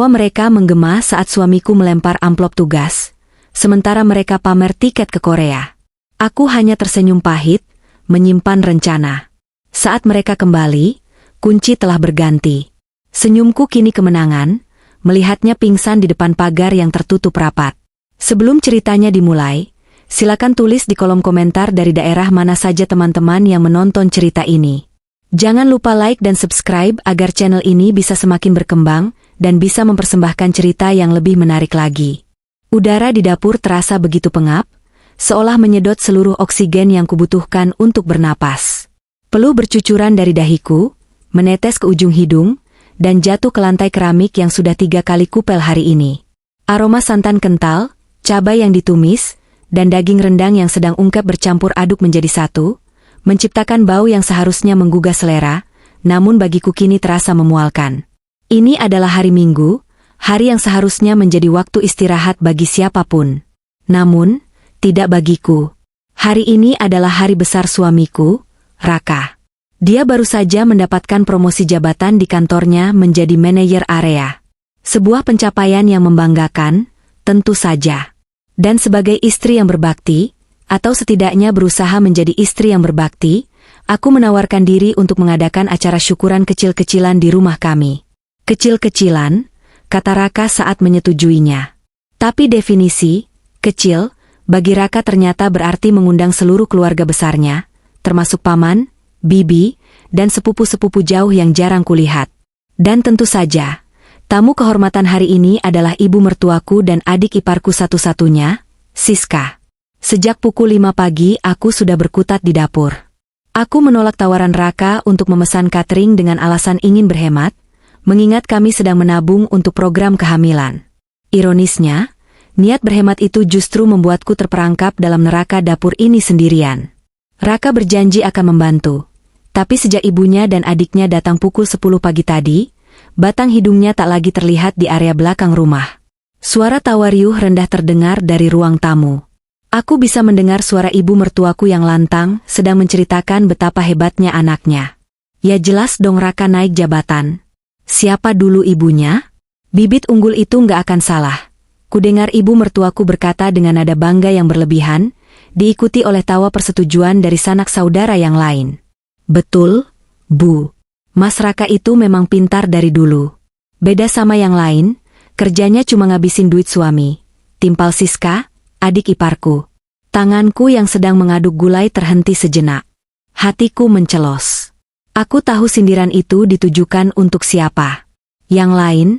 Tawa mereka menggema saat suamiku melempar amplop tugas, sementara mereka pamer tiket ke Korea. Aku hanya tersenyum pahit, menyimpan rencana. Saat mereka kembali, kunci telah berganti. Senyumku kini kemenangan, melihatnya pingsan di depan pagar yang tertutup rapat. Sebelum ceritanya dimulai, silakan tulis di kolom komentar dari daerah mana saja teman-teman yang menonton cerita ini. Jangan lupa like dan subscribe agar channel ini bisa semakin berkembang dan bisa mempersembahkan cerita yang lebih menarik lagi. Udara di dapur terasa begitu pengap, seolah menyedot seluruh oksigen yang kubutuhkan untuk bernapas. Peluh bercucuran dari dahiku, menetes ke ujung hidung, dan jatuh ke lantai keramik yang sudah 3 kali kupel hari ini. Aroma santan kental, cabai yang ditumis, dan daging rendang yang sedang ungkep bercampur aduk menjadi satu, menciptakan bau yang seharusnya menggugah selera, namun bagiku kini terasa memualkan. Ini adalah hari Minggu, hari yang seharusnya menjadi waktu istirahat bagi siapapun. Namun, tidak bagiku. Hari ini adalah hari besar suamiku, Raka. Dia baru saja mendapatkan promosi jabatan di kantornya menjadi manajer area. Sebuah pencapaian yang membanggakan, tentu saja. Dan sebagai istri yang berbakti, atau setidaknya berusaha menjadi istri yang berbakti, aku menawarkan diri untuk mengadakan acara syukuran kecil-kecilan di rumah kami. Kecil-kecilan, kata Raka saat menyetujuinya. Tapi definisi, kecil, bagi Raka ternyata berarti mengundang seluruh keluarga besarnya, termasuk paman, bibi, dan sepupu-sepupu jauh yang jarang kulihat. Dan tentu saja, tamu kehormatan hari ini adalah ibu mertuaku dan adik iparku satu-satunya, Siska. Sejak pukul 5 pagi aku sudah berkutat di dapur. Aku menolak tawaran Raka untuk memesan catering dengan alasan ingin berhemat, mengingat kami sedang menabung untuk program kehamilan. Ironisnya, niat berhemat itu justru membuatku terperangkap dalam neraka dapur ini sendirian. Raka berjanji akan membantu. Tapi sejak ibunya dan adiknya datang pukul 10 pagi tadi, batang hidungnya tak lagi terlihat di area belakang rumah. Suara tawa riuh rendah terdengar dari ruang tamu. Aku bisa mendengar suara ibu mertuaku yang lantang sedang menceritakan betapa hebatnya anaknya. Ya jelas dong Raka naik jabatan. Siapa dulu ibunya? Bibit unggul itu nggak akan salah. Kudengar ibu mertuaku berkata dengan nada bangga yang berlebihan, diikuti oleh tawa persetujuan dari sanak saudara yang lain. Betul, Bu. Mas Raka itu memang pintar dari dulu. Beda sama yang lain, kerjanya cuma ngabisin duit suami. Timpal Siska, adik iparku. Tanganku yang sedang mengaduk gulai terhenti sejenak. Hatiku mencelos. Aku tahu sindiran itu ditujukan untuk siapa. Yang lain,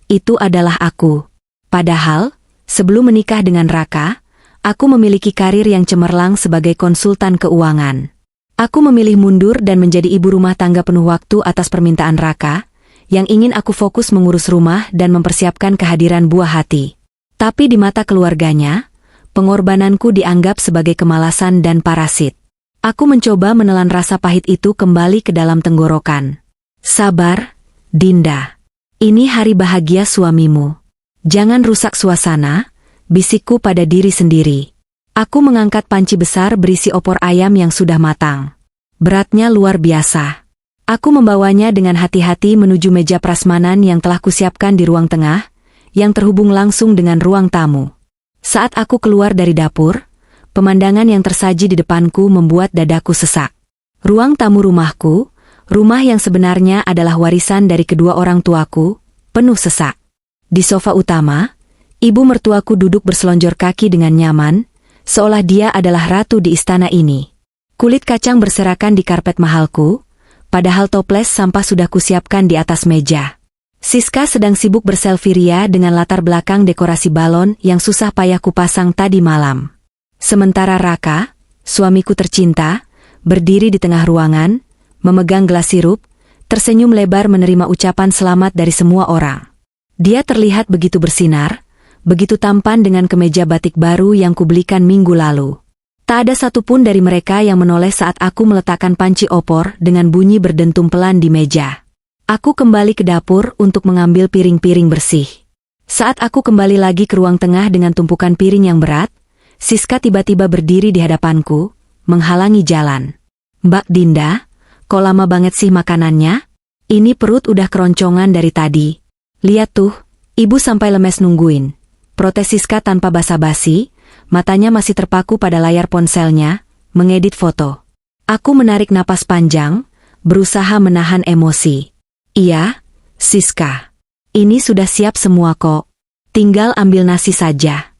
itu adalah aku. Padahal, sebelum menikah dengan Raka, aku memiliki karir yang cemerlang sebagai konsultan keuangan. Aku memilih mundur dan menjadi ibu rumah tangga penuh waktu atas permintaan Raka, yang ingin aku fokus mengurus rumah dan mempersiapkan kehadiran buah hati. Tapi di mata keluarganya, pengorbananku dianggap sebagai kemalasan dan parasit. Aku mencoba menelan rasa pahit itu kembali ke dalam tenggorokan. Sabar, Dinda. Ini hari bahagia suamimu. Jangan rusak suasana, bisikku pada diri sendiri. Aku mengangkat panci besar berisi opor ayam yang sudah matang. Beratnya luar biasa. Aku membawanya dengan hati-hati menuju meja prasmanan yang telah kusiapkan di ruang tengah, yang terhubung langsung dengan ruang tamu. Saat aku keluar dari dapur, pemandangan yang tersaji di depanku membuat dadaku sesak. Ruang tamu rumahku, rumah yang sebenarnya adalah warisan dari kedua orang tuaku, penuh sesak. Di sofa utama, ibu mertuaku duduk berselonjor kaki dengan nyaman, seolah dia adalah ratu di istana ini. Kulit kacang berserakan di karpet mahalku, padahal toples sampah sudah kusiapkan di atas meja. Siska sedang sibuk berselfie ria dengan latar belakang dekorasi balon yang susah payah kupasang tadi malam. Sementara Raka, suamiku tercinta, berdiri di tengah ruangan, memegang gelas sirup, tersenyum lebar menerima ucapan selamat dari semua orang. Dia terlihat begitu bersinar, begitu tampan dengan kemeja batik baru yang kubelikan minggu lalu. Tak ada satupun dari mereka yang menoleh saat aku meletakkan panci opor dengan bunyi berdentum pelan di meja. Aku kembali ke dapur untuk mengambil piring-piring bersih. Saat aku kembali lagi ke ruang tengah dengan tumpukan piring yang berat, Siska tiba-tiba berdiri di hadapanku, menghalangi jalan. Mbak Dinda, kok lama banget sih makanannya? Ini perut udah keroncongan dari tadi. Lihat tuh, Ibu sampai lemes nungguin. Protes Siska tanpa basa-basi, matanya masih terpaku pada layar ponselnya, mengedit foto. Aku menarik napas panjang, berusaha menahan emosi. Iya, Siska. Ini sudah siap semua kok. Tinggal ambil nasi saja.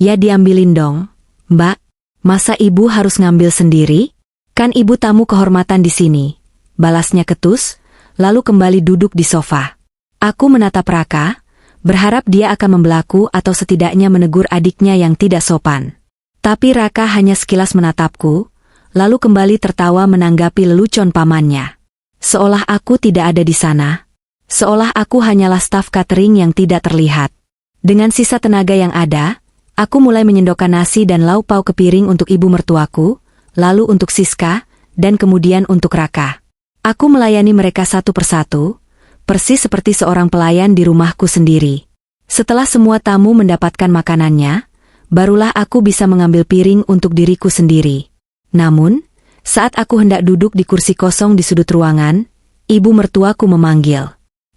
Ya diambilin dong, Mbak. Masa ibu harus ngambil sendiri? Kan ibu tamu kehormatan di sini. Balasnya ketus, lalu kembali duduk di sofa. Aku menatap Raka, berharap dia akan membelaku atau setidaknya menegur adiknya yang tidak sopan. Tapi Raka hanya sekilas menatapku, lalu kembali tertawa menanggapi lelucon pamannya. Seolah aku tidak ada di sana. Seolah aku hanyalah staf catering yang tidak terlihat. Dengan sisa tenaga yang ada, aku mulai menyendokkan nasi dan lauk pauk ke piring untuk ibu mertuaku, lalu untuk Siska, dan kemudian untuk Raka. Aku melayani mereka satu persatu, persis seperti seorang pelayan di rumahku sendiri. Setelah semua tamu mendapatkan makanannya, barulah aku bisa mengambil piring untuk diriku sendiri. Namun, saat aku hendak duduk di kursi kosong di sudut ruangan, ibu mertuaku memanggil.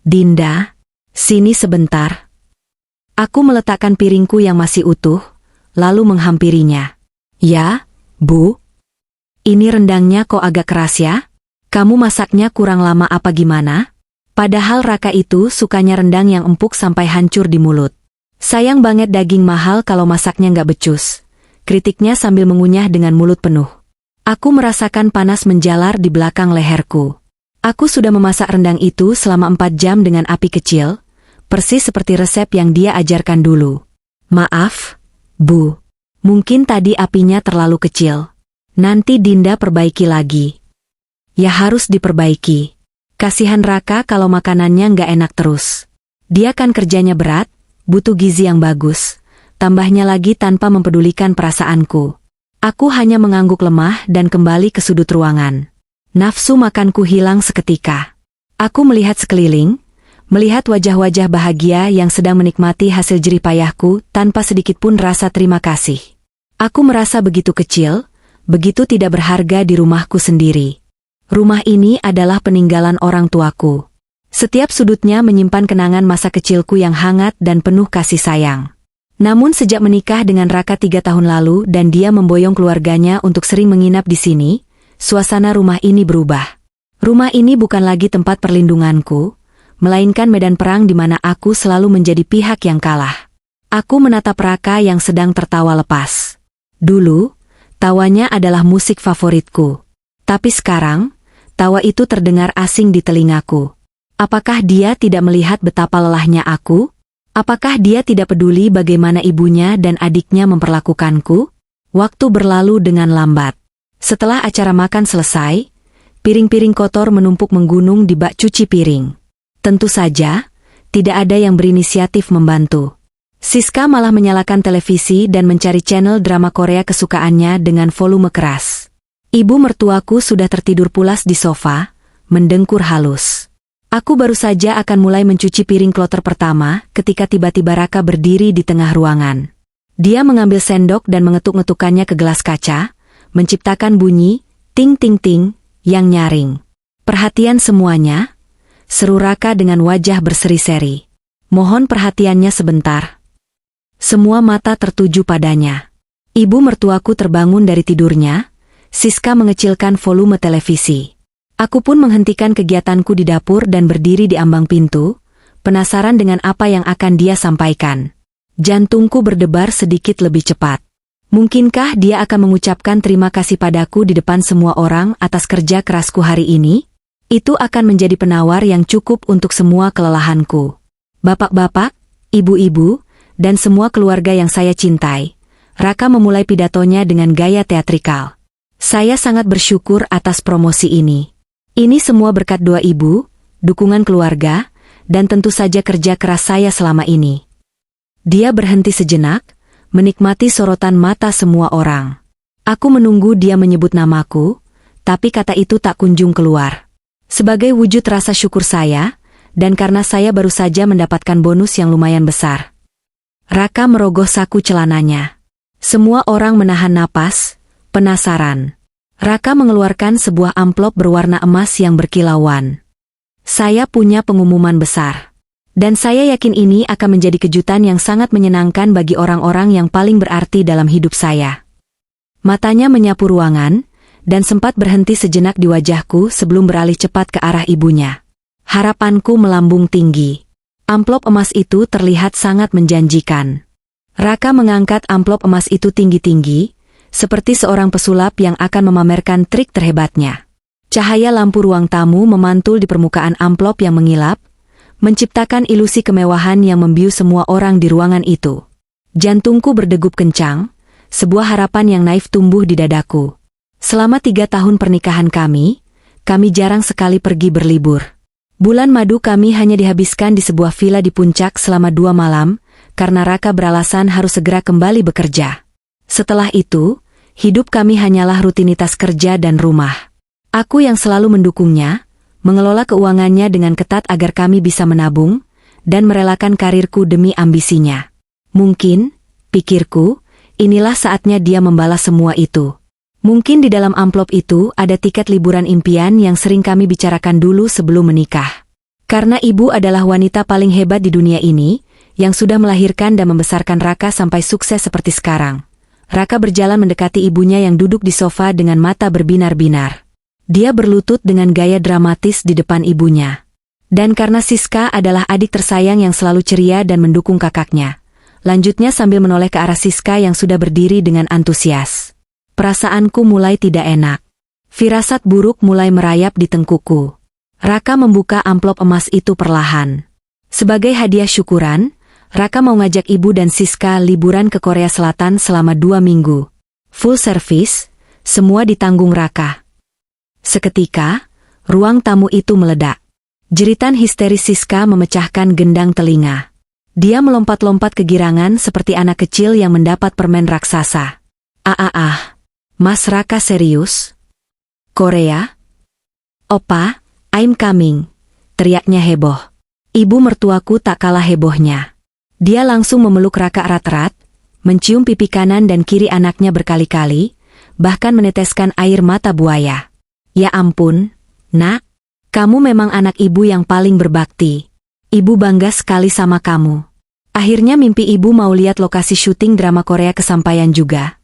Dinda, sini sebentar. Aku meletakkan piringku yang masih utuh, lalu menghampirinya. Ya, Bu? Ini rendangnya kok agak keras ya? Kamu masaknya kurang lama apa gimana? Padahal Raka itu sukanya rendang yang empuk sampai hancur di mulut. Sayang banget daging mahal kalau masaknya nggak becus. Kritiknya sambil mengunyah dengan mulut penuh. Aku merasakan panas menjalar di belakang leherku. Aku sudah memasak rendang itu selama 4 jam dengan api kecil, persis seperti resep yang dia ajarkan dulu. Maaf, Bu. Mungkin tadi apinya terlalu kecil. Nanti Dinda perbaiki lagi. Ya harus diperbaiki. Kasihan Raka kalau makanannya nggak enak terus. Dia kan kerjanya berat, butuh gizi yang bagus. Tambahnya lagi tanpa mempedulikan perasaanku. Aku hanya mengangguk lemah dan kembali ke sudut ruangan. Nafsu makanku hilang seketika. Aku melihat sekeliling, melihat wajah-wajah bahagia yang sedang menikmati hasil jerih payahku tanpa sedikit pun rasa terima kasih. Aku merasa begitu kecil, begitu tidak berharga di rumahku sendiri. Rumah ini adalah peninggalan orang tuaku. Setiap sudutnya menyimpan kenangan masa kecilku yang hangat dan penuh kasih sayang. Namun sejak menikah dengan Raka 3 tahun lalu dan dia memboyong keluarganya untuk sering menginap di sini, suasana rumah ini berubah. Rumah ini bukan lagi tempat perlindunganku, melainkan medan perang di mana aku selalu menjadi pihak yang kalah. Aku menatap Raka yang sedang tertawa lepas. Dulu, tawanya adalah musik favoritku. Tapi sekarang, tawa itu terdengar asing di telingaku. Apakah dia tidak melihat betapa lelahnya aku? Apakah dia tidak peduli bagaimana ibunya dan adiknya memperlakukanku? Waktu berlalu dengan lambat. Setelah acara makan selesai, piring-piring kotor menumpuk menggunung di bak cuci piring. Tentu saja, tidak ada yang berinisiatif membantu. Siska malah menyalakan televisi dan mencari channel drama Korea kesukaannya dengan volume keras. Ibu mertuaku sudah tertidur pulas di sofa, mendengkur halus. Aku baru saja akan mulai mencuci piring kloter pertama ketika tiba-tiba Raka berdiri di tengah ruangan. Dia mengambil sendok dan mengetuk-ngetukannya ke gelas kaca, menciptakan bunyi ting-ting-ting yang nyaring. Perhatian semuanya, seru Raka dengan wajah berseri-seri. Mohon perhatiannya sebentar. Semua mata tertuju padanya. Ibu mertuaku terbangun dari tidurnya. Siska mengecilkan volume televisi. Aku pun menghentikan kegiatanku di dapur dan berdiri di ambang pintu, penasaran dengan apa yang akan dia sampaikan. Jantungku berdebar sedikit lebih cepat. Mungkinkah dia akan mengucapkan terima kasih padaku di depan semua orang atas kerja kerasku hari ini? Itu akan menjadi penawar yang cukup untuk semua kelelahanku. Bapak-bapak, ibu-ibu, dan semua keluarga yang saya cintai. Raka memulai pidatonya dengan gaya teatrikal. Saya sangat bersyukur atas promosi ini. Ini semua berkat doa ibu, dukungan keluarga, dan tentu saja kerja keras saya selama ini. Dia berhenti sejenak, menikmati sorotan mata semua orang. Aku menunggu dia menyebut namaku, tapi kata itu tak kunjung keluar. Sebagai wujud rasa syukur saya, dan karena saya baru saja mendapatkan bonus yang lumayan besar. Raka merogoh saku celananya. Semua orang menahan napas, penasaran. Raka mengeluarkan sebuah amplop berwarna emas yang berkilauan. Saya punya pengumuman besar. Dan saya yakin ini akan menjadi kejutan yang sangat menyenangkan bagi orang-orang yang paling berarti dalam hidup saya. Matanya menyapu ruangan, dan sempat berhenti sejenak di wajahku sebelum beralih cepat ke arah ibunya. Harapanku melambung tinggi. Amplop emas itu terlihat sangat menjanjikan. Raka mengangkat amplop emas itu tinggi-tinggi, seperti seorang pesulap yang akan memamerkan trik terhebatnya. Cahaya lampu ruang tamu memantul di permukaan amplop yang mengilap, menciptakan ilusi kemewahan yang membius semua orang di ruangan itu. Jantungku berdegup kencang, sebuah harapan yang naif tumbuh di dadaku. Selama 3 tahun pernikahan kami jarang sekali pergi berlibur. Bulan madu kami hanya dihabiskan di sebuah villa di puncak selama 2 malam, karena Raka beralasan harus segera kembali bekerja. Setelah itu, hidup kami hanyalah rutinitas kerja dan rumah. Aku yang selalu mendukungnya, mengelola keuangannya dengan ketat agar kami bisa menabung, dan merelakan karirku demi ambisinya. Mungkin, pikirku, inilah saatnya dia membalas semua itu. Mungkin di dalam amplop itu ada tiket liburan impian yang sering kami bicarakan dulu sebelum menikah. Karena ibu adalah wanita paling hebat di dunia ini, yang sudah melahirkan dan membesarkan Raka sampai sukses seperti sekarang. Raka berjalan mendekati ibunya yang duduk di sofa dengan mata berbinar-binar. Dia berlutut dengan gaya dramatis di depan ibunya. Dan karena Siska adalah adik tersayang yang selalu ceria dan mendukung kakaknya, lanjutnya sambil menoleh ke arah Siska yang sudah berdiri dengan antusias. Perasaanku mulai tidak enak. Firasat buruk mulai merayap di tengkukku. Raka membuka amplop emas itu perlahan. Sebagai hadiah syukuran, Raka mau ngajak ibu dan Siska liburan ke Korea Selatan selama 2 minggu. Full service, semua ditanggung Raka. Seketika, ruang tamu itu meledak. Jeritan histeris Siska memecahkan gendang telinga. Dia melompat-lompat kegirangan seperti anak kecil yang mendapat permen raksasa. Mas Raka serius? Korea? Opa, I'm coming, teriaknya heboh. Ibu mertuaku tak kalah hebohnya. Dia langsung memeluk Raka erat-erat, mencium pipi kanan dan kiri anaknya berkali-kali, bahkan meneteskan air mata buaya. Ya ampun, nak, kamu memang anak ibu yang paling berbakti. Ibu bangga sekali sama kamu. Akhirnya mimpi ibu mau lihat lokasi syuting drama Korea kesampaian juga.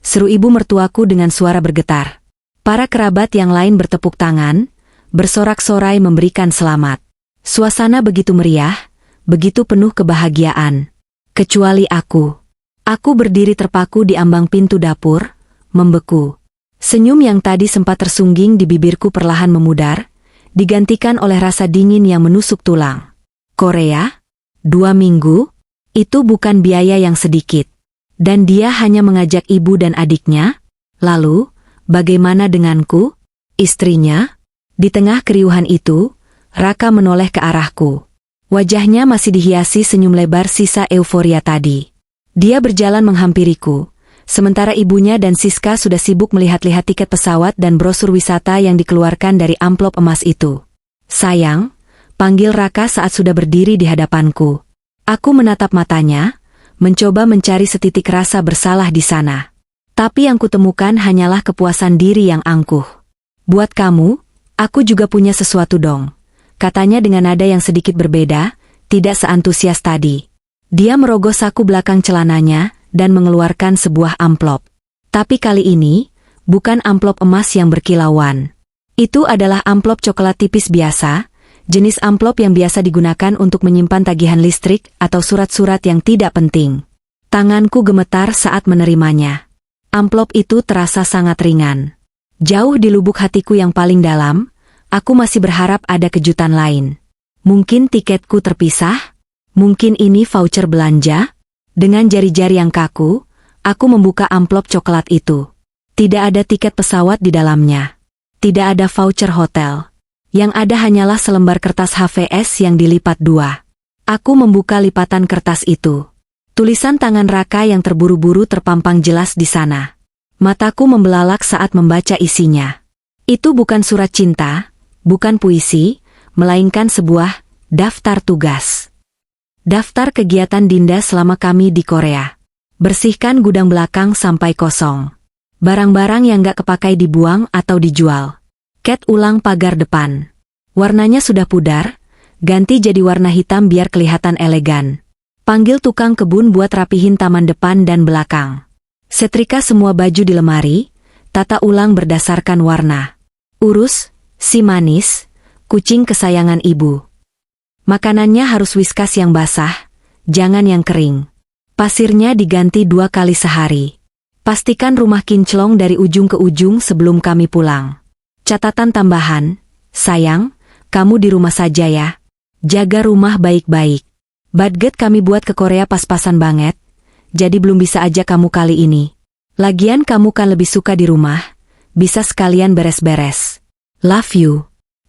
Seru ibu mertuaku dengan suara bergetar. Para kerabat yang lain bertepuk tangan, bersorak-sorai memberikan selamat. Suasana begitu meriah, begitu penuh kebahagiaan. Kecuali aku. Aku berdiri terpaku di ambang pintu dapur, membeku. Senyum yang tadi sempat tersungging di bibirku perlahan memudar, digantikan oleh rasa dingin yang menusuk tulang. Korea? 2 minggu? Itu bukan biaya yang sedikit. Dan dia hanya mengajak ibu dan adiknya? Lalu, bagaimana denganku? Istrinya? Di tengah keriuhan itu, Raka menoleh ke arahku. Wajahnya masih dihiasi senyum lebar sisa euforia tadi. Dia berjalan menghampiriku. Sementara ibunya dan Siska sudah sibuk melihat-lihat tiket pesawat dan brosur wisata yang dikeluarkan dari amplop emas itu. Sayang, panggil Raka saat sudah berdiri di hadapanku. Aku menatap matanya, mencoba mencari setitik rasa bersalah di sana. Tapi yang kutemukan hanyalah kepuasan diri yang angkuh. Buat kamu, aku juga punya sesuatu dong, katanya dengan nada yang sedikit berbeda, tidak seantusias tadi. Dia merogoh saku belakang celananya, dan mengeluarkan sebuah amplop. Tapi kali ini, bukan amplop emas yang berkilauan. Itu adalah amplop coklat tipis biasa, jenis amplop yang biasa digunakan untuk menyimpan tagihan listrik atau surat-surat yang tidak penting. Tanganku gemetar saat menerimanya. Amplop itu terasa sangat ringan. Jauh di lubuk hatiku yang paling dalam, aku masih berharap ada kejutan lain. Mungkin tiketku terpisah? Mungkin ini voucher belanja? Dengan jari-jari yang kaku, aku membuka amplop coklat itu. Tidak ada tiket pesawat di dalamnya. Tidak ada voucher hotel. Yang ada hanyalah selembar kertas HVS yang dilipat 2. Aku membuka lipatan kertas itu. Tulisan tangan Raka yang terburu-buru terpampang jelas di sana. Mataku membelalak saat membaca isinya. Itu bukan surat cinta, bukan puisi, melainkan sebuah daftar tugas. Daftar kegiatan Dinda selama kami di Korea. Bersihkan gudang belakang sampai kosong. Barang-barang yang gak kepakai dibuang atau dijual. Cat ulang pagar depan. Warnanya sudah pudar, Ganti jadi warna hitam biar kelihatan elegan. Panggil tukang kebun buat rapihin taman depan dan belakang. Setrika semua baju di lemari, tata ulang berdasarkan warna. Urus, si manis, kucing kesayangan ibu. Makanannya harus Whiskas yang basah, jangan yang kering. Pasirnya diganti 2 kali sehari. Pastikan rumah kinclong dari ujung ke ujung sebelum kami pulang. Catatan tambahan, sayang, kamu di rumah saja ya. Jaga rumah baik-baik. Budget kami buat ke Korea pas-pasan banget, jadi belum bisa ajak kamu kali ini. Lagian kamu kan lebih suka di rumah, bisa sekalian beres-beres. Love you.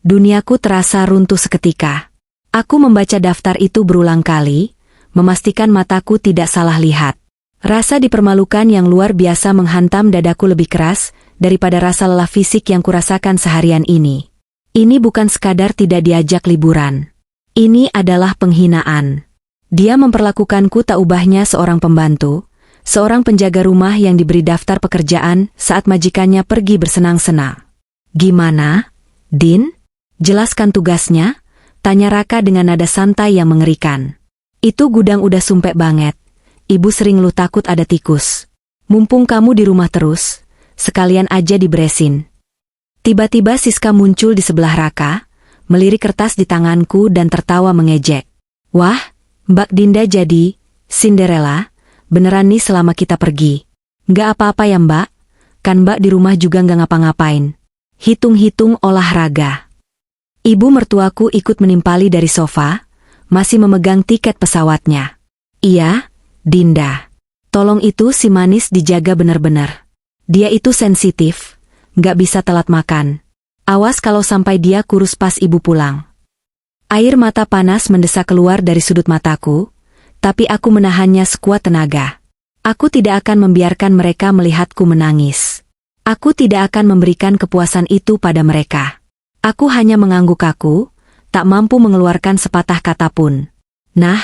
Duniaku terasa runtuh seketika. Aku membaca daftar itu berulang kali, memastikan mataku tidak salah lihat. Rasa dipermalukan yang luar biasa menghantam dadaku lebih keras daripada rasa lelah fisik yang kurasakan seharian ini. Ini bukan sekadar tidak diajak liburan. Ini adalah penghinaan. Dia memperlakukanku tak ubahnya seorang pembantu, seorang penjaga rumah yang diberi daftar pekerjaan saat majikannya pergi bersenang-senang. Gimana, Din? Jelaskan tugasnya? Tanya Raka dengan nada santai yang mengerikan. Itu gudang udah sumpek banget. Ibu sering lu takut ada tikus. Mumpung kamu di rumah terus, sekalian aja diberesin. Tiba-tiba Siska muncul di sebelah Raka, melirik kertas di tanganku dan tertawa mengejek. Wah, Mbak Dinda jadi Cinderella, beneran nih selama kita pergi. Nggak apa-apa ya Mbak, kan Mbak di rumah juga nggak ngapa-ngapain. Hitung-hitung olahraga. Ibu mertuaku ikut menimpali dari sofa, masih memegang tiket pesawatnya. Iya, Dinda. Tolong itu si manis dijaga bener-bener. Dia itu sensitif, nggak bisa telat makan. Awas kalau sampai dia kurus pas ibu pulang. Air mata panas mendesak keluar dari sudut mataku, tapi aku menahannya sekuat tenaga. Aku tidak akan membiarkan mereka melihatku menangis. Aku tidak akan memberikan kepuasan itu pada mereka. Aku hanya mengangguk kaku, tak mampu mengeluarkan sepatah kata pun. Nah,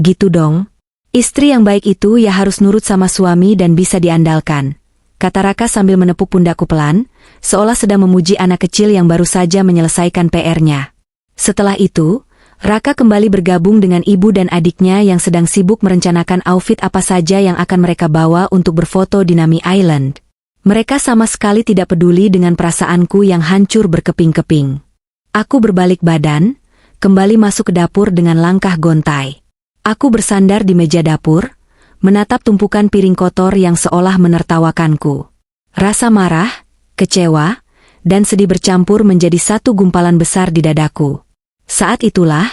gitu dong. Istri yang baik itu ya harus nurut sama suami dan bisa diandalkan, kata Raka sambil menepuk pundakku pelan, seolah sedang memuji anak kecil yang baru saja menyelesaikan PR-nya. Setelah itu, Raka kembali bergabung dengan ibu dan adiknya yang sedang sibuk merencanakan outfit apa saja yang akan mereka bawa untuk berfoto di Nami Island. Mereka sama sekali tidak peduli dengan perasaanku yang hancur berkeping-keping. Aku berbalik badan, kembali masuk ke dapur dengan langkah gontai. Aku bersandar di meja dapur, menatap tumpukan piring kotor yang seolah menertawakanku. Rasa marah, kecewa, dan sedih bercampur menjadi satu gumpalan besar di dadaku. Saat itulah,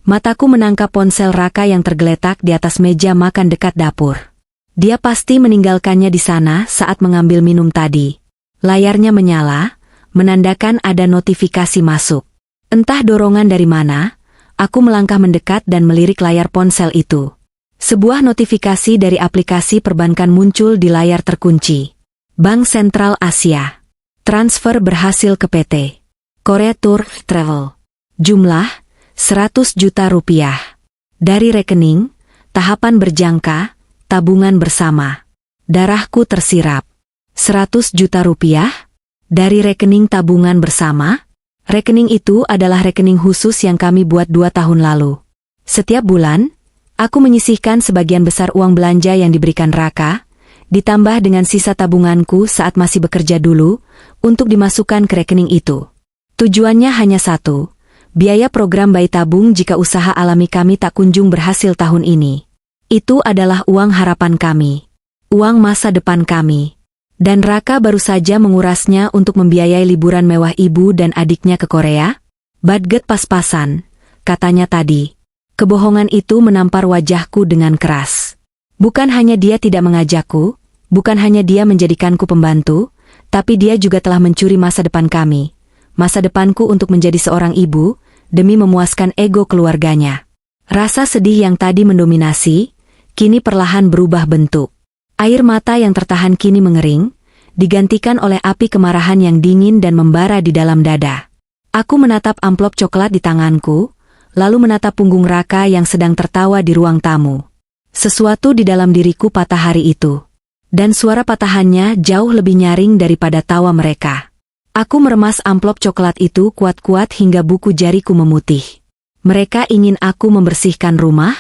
mataku menangkap ponsel Raka yang tergeletak di atas meja makan dekat dapur. Dia pasti meninggalkannya di sana saat mengambil minum tadi. Layarnya menyala, menandakan ada notifikasi masuk. Entah dorongan dari mana, aku melangkah mendekat dan melirik layar ponsel itu. Sebuah notifikasi dari aplikasi perbankan muncul di layar terkunci. Bank Sentral Asia. Transfer berhasil ke PT Korea Tour Travel. Jumlah, 100 juta rupiah. Dari rekening, tahapan berjangka, tabungan bersama. Darahku tersirap. 100 juta rupiah? Dari rekening tabungan bersama? Rekening itu adalah rekening khusus yang kami buat 2 tahun lalu. Setiap bulan, aku menyisihkan sebagian besar uang belanja yang diberikan Raka, ditambah dengan sisa tabunganku saat masih bekerja dulu, untuk dimasukkan ke rekening itu. Tujuannya hanya satu, biaya program bayi tabung jika usaha alami kami tak kunjung berhasil tahun ini. Itu adalah uang harapan kami. Uang masa depan kami. Dan Raka baru saja mengurasnya untuk membiayai liburan mewah ibu dan adiknya ke Korea. Budget pas-pasan, katanya tadi. Kebohongan itu menampar wajahku dengan keras. Bukan hanya dia tidak mengajakku, bukan hanya dia menjadikanku pembantu, tapi dia juga telah mencuri masa depan kami. Masa depanku untuk menjadi seorang ibu, demi memuaskan ego keluarganya. Rasa sedih yang tadi mendominasi, kini perlahan berubah bentuk. Air mata yang tertahan kini mengering, digantikan oleh api kemarahan yang dingin dan membara di dalam dada. Aku menatap amplop coklat di tanganku, lalu menatap punggung Raka yang sedang tertawa di ruang tamu. Sesuatu di dalam diriku patah hari itu. Dan suara patahannya jauh lebih nyaring daripada tawa mereka. Aku meremas amplop coklat itu kuat-kuat hingga buku jariku memutih. Mereka ingin aku membersihkan rumah?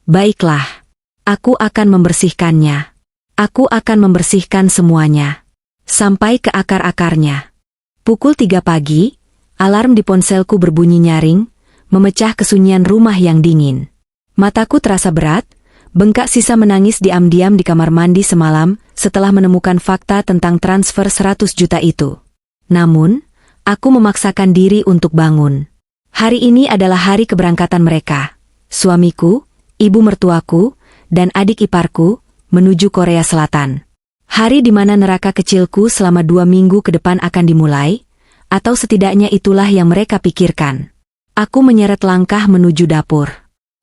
Baiklah. Aku akan membersihkannya. Aku akan membersihkan semuanya. Sampai ke akar-akarnya. Pukul 3 pagi, alarm di ponselku berbunyi nyaring, memecah kesunyian rumah yang dingin. Mataku terasa berat, bengkak sisa menangis diam-diam di kamar mandi semalam setelah menemukan fakta tentang transfer 100 juta itu. Namun, aku memaksakan diri untuk bangun. Hari ini adalah hari keberangkatan mereka. Suamiku, ibu mertuaku, dan adik iparku menuju Korea Selatan. Hari di mana neraka kecilku selama 2 minggu ke depan akan dimulai, atau setidaknya itulah yang mereka pikirkan. Aku menyeret langkah menuju dapur.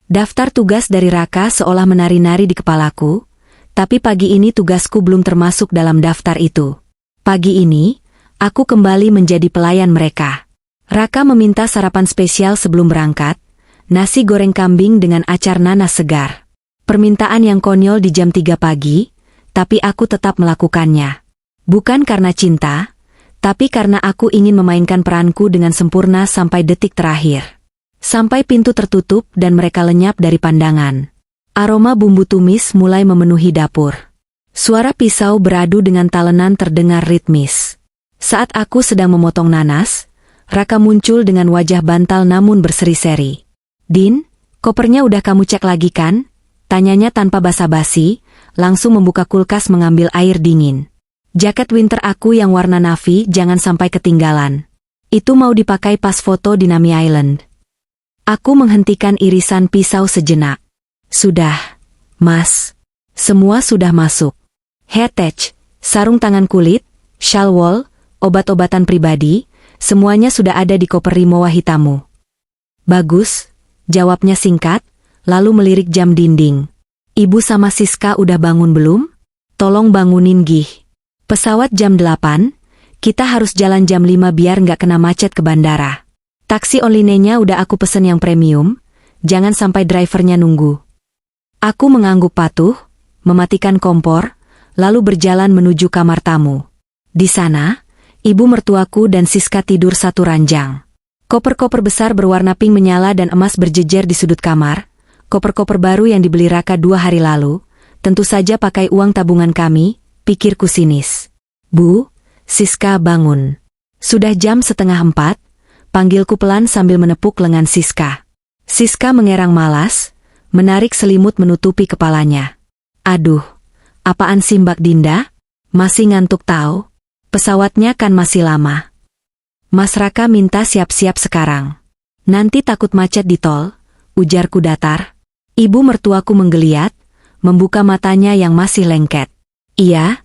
Daftar tugas dari Raka seolah menari-nari di kepalaku, tapi pagi ini tugasku belum termasuk dalam daftar itu. Pagi ini, aku kembali menjadi pelayan mereka. Raka meminta sarapan spesial sebelum berangkat, nasi goreng kambing dengan acar nanas segar. Permintaan yang konyol di jam 3 pagi, tapi aku tetap melakukannya. Bukan karena cinta, tapi karena aku ingin memainkan peranku dengan sempurna sampai detik terakhir. Sampai pintu tertutup dan mereka lenyap dari pandangan. Aroma bumbu tumis mulai memenuhi dapur. Suara pisau beradu dengan talenan terdengar ritmis. Saat aku sedang memotong nanas, Raka muncul dengan wajah bantal namun berseri-seri. "Din, kopernya udah kamu cek lagi kan?" Tanyanya tanpa basa-basi, langsung membuka kulkas mengambil air dingin. "Jaket winter aku yang warna navy jangan sampai ketinggalan. Itu mau dipakai pas foto di Nami Island." Aku menghentikan irisan pisau sejenak. "Sudah, Mas. Semua sudah masuk. Headtech, sarung tangan kulit, shawl wall, obat-obatan pribadi, semuanya sudah ada di koper Rimowa hitamu." "Bagus," jawabnya singkat, lalu melirik jam dinding. "Ibu sama Siska udah bangun belum? Tolong bangunin Gih. Pesawat jam 8, kita harus jalan jam 5 biar nggak kena macet ke bandara. Taksi online-nya udah aku pesen yang premium, jangan sampai drivernya nunggu." Aku mengangguk patuh, mematikan kompor, lalu berjalan menuju kamar tamu. Di sana, ibu mertuaku dan Siska tidur satu ranjang. Koper-koper besar berwarna pink menyala dan emas berjejer di sudut kamar, koper-koper baru yang dibeli Raka 2 hari lalu, tentu saja pakai uang tabungan kami, pikirku sinis. "Bu, Siska bangun." "Sudah jam 3:30, panggilku pelan sambil menepuk lengan Siska. Siska mengerang malas, menarik selimut menutupi kepalanya. "Aduh, apaan sih Mbak Dinda? Masih ngantuk tahu? Pesawatnya kan masih lama." "Mas Raka minta siap-siap sekarang. Nanti takut macet di tol," ujarku datar. Ibu mertuaku menggeliat, membuka matanya yang masih lengket. Iya,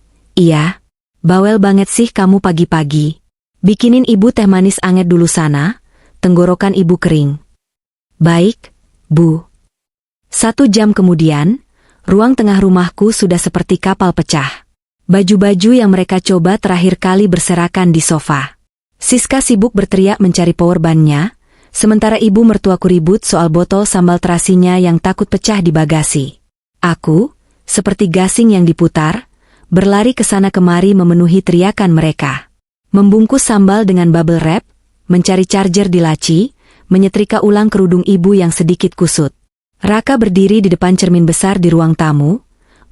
bawel banget sih kamu pagi-pagi. Bikinin ibu teh manis anget dulu sana, tenggorokan ibu kering." "Baik, Bu." 1 jam kemudian, ruang tengah rumahku sudah seperti kapal pecah. Baju-baju yang mereka coba terakhir kali berserakan di sofa. Siska sibuk berteriak mencari powerbank-nya, sementara ibu mertuaku ribut soal botol sambal terasinya yang takut pecah di bagasi. Aku, seperti gasing yang diputar, berlari ke sana kemari memenuhi teriakan mereka. Membungkus sambal dengan bubble wrap, mencari charger di laci, menyetrika ulang kerudung ibu yang sedikit kusut. Raka berdiri di depan cermin besar di ruang tamu,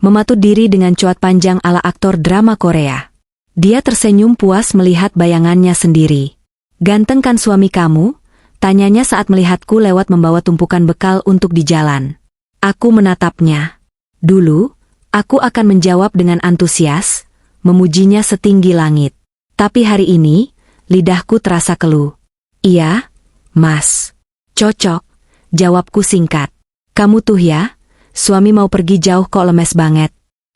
mematut diri dengan cuat panjang ala aktor drama Korea. Dia tersenyum puas melihat bayangannya sendiri. "Ganteng kan suami kamu?" tanyanya saat melihatku lewat membawa tumpukan bekal untuk di jalan. Aku menatapnya. Dulu, aku akan menjawab dengan antusias, memujinya setinggi langit. Tapi hari ini, lidahku terasa keluh. "Iya, Mas. Cocok," jawabku singkat. "Kamu tuh ya, suami mau pergi jauh kok lemes banget.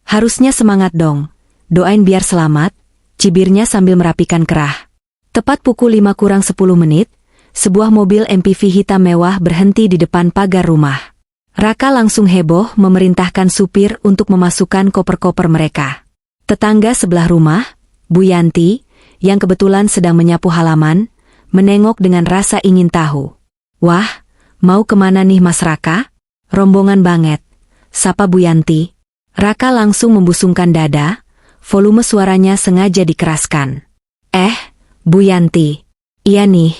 Harusnya semangat dong. Doain biar selamat," cibirnya sambil merapikan kerah. Tepat pukul 5 kurang 10 menit, sebuah mobil MPV hitam mewah berhenti di depan pagar rumah. Raka langsung heboh memerintahkan supir untuk memasukkan koper-koper mereka. Tetangga sebelah rumah, Bu Yanti, yang kebetulan sedang menyapu halaman, menengok dengan rasa ingin tahu. "Wah, mau kemana nih Mas Raka? Rombongan banget," sapa Bu Yanti. Raka langsung membusungkan dada, volume suaranya sengaja dikeraskan. "Bu Yanti." "Iya nih,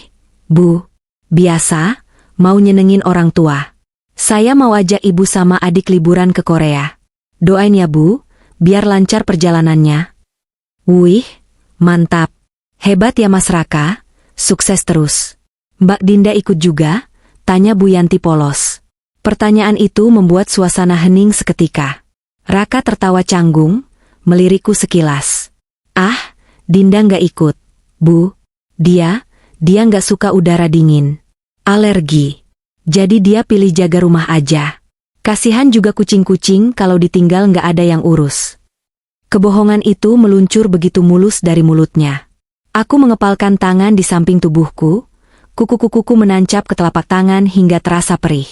Bu. Biasa, Mau nyenengin orang tua. Saya mau ajak ibu sama adik liburan ke Korea. Doain ya Bu, biar lancar perjalanannya. Wih, mantap. Hebat ya Mas Raka, sukses terus. Mbak Dinda ikut juga? Tanya Bu Yanti polos. Pertanyaan itu membuat suasana hening seketika. Raka tertawa canggung, melirikku sekilas. Ah, Dinda nggak ikut. Bu, dia nggak suka udara dingin. Alergi. Jadi dia pilih jaga rumah aja. Kasihan juga kucing-kucing kalau ditinggal nggak ada yang urus. Kebohongan itu meluncur begitu mulus dari mulutnya. Aku mengepalkan tangan di samping tubuhku, kuku-kukuku menancap ke telapak tangan hingga terasa perih.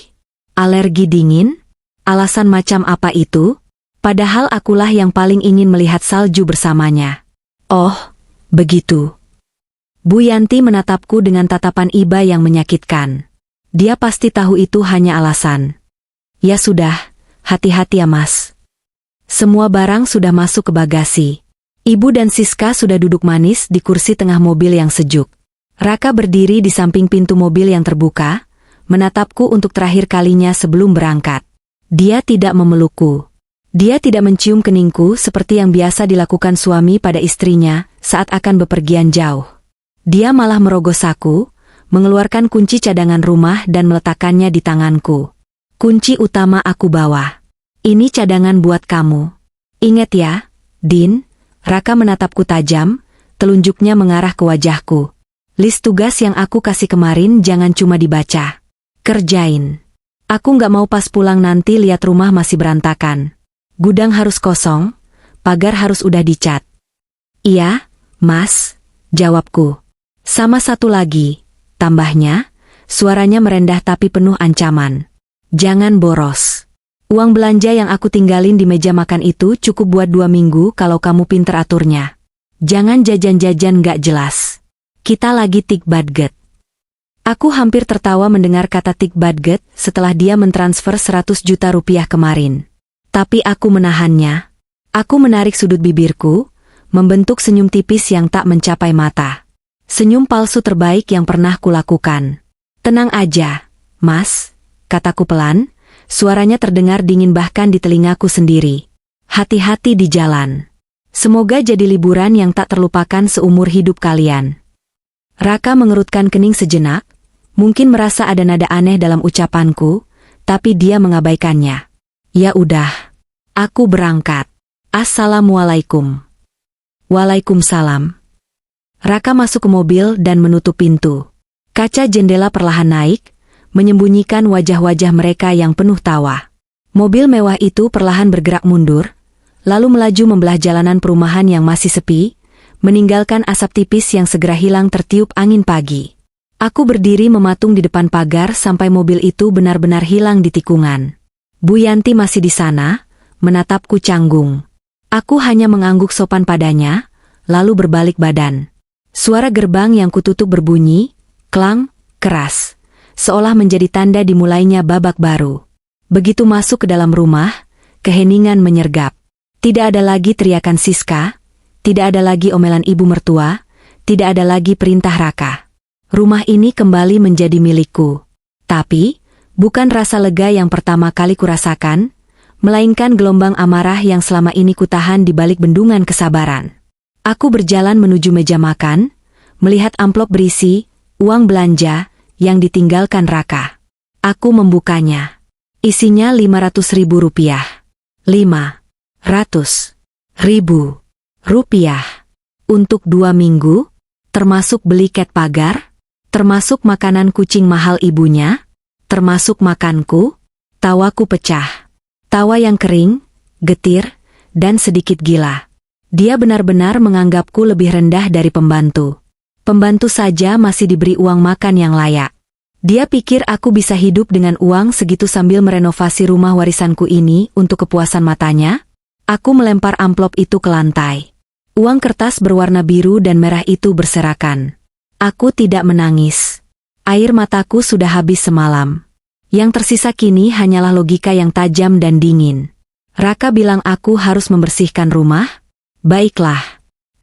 Alergi dingin? Alasan macam apa itu? Padahal akulah yang paling ingin melihat salju bersamanya. Oh, begitu. Bu Yanti menatapku dengan tatapan iba yang menyakitkan. Dia pasti tahu itu hanya alasan. Ya sudah, hati-hati ya Mas. Semua barang sudah masuk ke bagasi. Ibu dan Siska sudah duduk manis di kursi tengah mobil yang sejuk. Raka berdiri di samping pintu mobil yang terbuka, menatapku untuk terakhir kalinya sebelum berangkat. Dia tidak memelukku. Dia tidak mencium keningku seperti yang biasa dilakukan suami pada istrinya saat akan bepergian jauh. Dia malah merogoh saku, mengeluarkan kunci cadangan rumah dan meletakkannya di tanganku. Kunci utama aku bawa. Ini cadangan buat kamu. Ingat ya, Din. Raka menatapku tajam, telunjuknya mengarah ke wajahku. List tugas yang aku kasih kemarin jangan cuma dibaca. Kerjain. Aku nggak mau pas pulang nanti lihat rumah masih berantakan. Gudang harus kosong, pagar harus udah dicat. Iya, Mas, jawabku. Sama satu lagi, tambahnya, suaranya merendah tapi penuh ancaman. Jangan boros. Uang belanja yang aku tinggalin di meja makan itu cukup buat 2 minggu kalau kamu pinter aturnya. Jangan jajan-jajan gak jelas. Kita lagi tik budget. Aku hampir tertawa mendengar kata tik budget setelah dia mentransfer 100 juta rupiah kemarin. Tapi aku menahannya. Aku menarik sudut bibirku, membentuk senyum tipis yang tak mencapai mata. Senyum palsu terbaik yang pernah kulakukan. Tenang aja, Mas, kataku pelan, suaranya terdengar dingin bahkan di telingaku sendiri. Hati-hati di jalan. Semoga jadi liburan yang tak terlupakan seumur hidup kalian. Raka mengerutkan kening sejenak, mungkin merasa ada nada aneh dalam ucapanku, tapi dia mengabaikannya. Ya udah, aku berangkat. Assalamualaikum. Waalaikumsalam. Raka masuk ke mobil dan menutup pintu. Kaca jendela perlahan naik, menyembunyikan wajah-wajah mereka yang penuh tawa. Mobil mewah itu perlahan bergerak mundur, lalu melaju membelah jalanan perumahan yang masih sepi, meninggalkan asap tipis yang segera hilang tertiup angin pagi. Aku berdiri mematung di depan pagar sampai mobil itu benar-benar hilang di tikungan. Bu Yanti masih di sana, menatapku canggung. Aku hanya mengangguk sopan padanya, lalu berbalik badan. Suara gerbang yang kututup berbunyi, klang, keras, seolah menjadi tanda dimulainya babak baru. Begitu masuk ke dalam rumah, keheningan menyergap. Tidak ada lagi teriakan Siska, tidak ada lagi omelan ibu mertua, tidak ada lagi perintah Raka. Rumah ini kembali menjadi milikku. Tapi, bukan rasa lega yang pertama kali kurasakan, melainkan gelombang amarah yang selama ini kutahan di balik bendungan kesabaran. Aku berjalan menuju meja makan, melihat amplop berisi uang belanja yang ditinggalkan Raka. Aku membukanya. Isinya 500.000 rupiah. 500.000 rupiah. Untuk 2 minggu, termasuk beli cat pagar, termasuk makanan kucing mahal ibunya, termasuk makanku. Tawaku pecah. Tawa yang kering, getir, dan sedikit gila. Dia benar-benar menganggapku lebih rendah dari pembantu. Pembantu saja masih diberi uang makan yang layak. Dia pikir aku bisa hidup dengan uang segitu sambil merenovasi rumah warisanku ini untuk kepuasan matanya? Aku melempar amplop itu ke lantai. Uang kertas berwarna biru dan merah itu berserakan. Aku tidak menangis. Air mataku sudah habis semalam. Yang tersisa kini hanyalah logika yang tajam dan dingin. Raka bilang aku harus membersihkan rumah? Baiklah,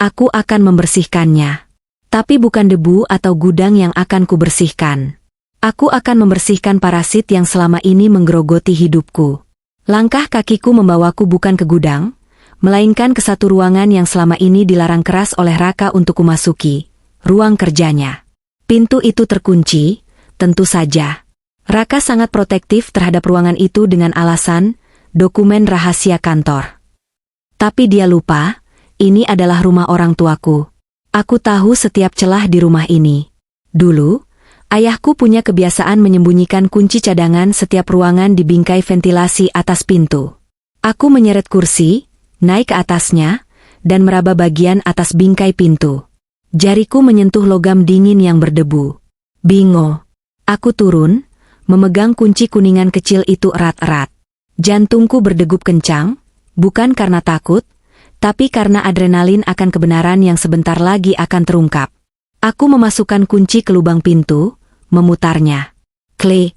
aku akan membersihkannya. Tapi bukan debu atau gudang yang akan kubersihkan. Aku akan membersihkan parasit yang selama ini menggerogoti hidupku. Langkah kakiku membawaku bukan ke gudang, melainkan ke satu ruangan yang selama ini dilarang keras oleh Raka untuk kumasuki, ruang kerjanya. Pintu itu terkunci, tentu saja. Raka sangat protektif terhadap ruangan itu dengan alasan dokumen rahasia kantor. Tapi dia lupa, ini adalah rumah orang tuaku. Aku tahu setiap celah di rumah ini. Dulu, ayahku punya kebiasaan menyembunyikan kunci cadangan setiap ruangan di bingkai ventilasi atas pintu. Aku menyeret kursi, naik ke atasnya, dan meraba bagian atas bingkai pintu. Jariku menyentuh logam dingin yang berdebu. Bingo. Aku turun, memegang kunci kuningan kecil itu erat-erat. Jantungku berdegup kencang, bukan karena takut, tapi karena adrenalin akan kebenaran yang sebentar lagi akan terungkap. Aku memasukkan kunci ke lubang pintu, memutarnya. Klik.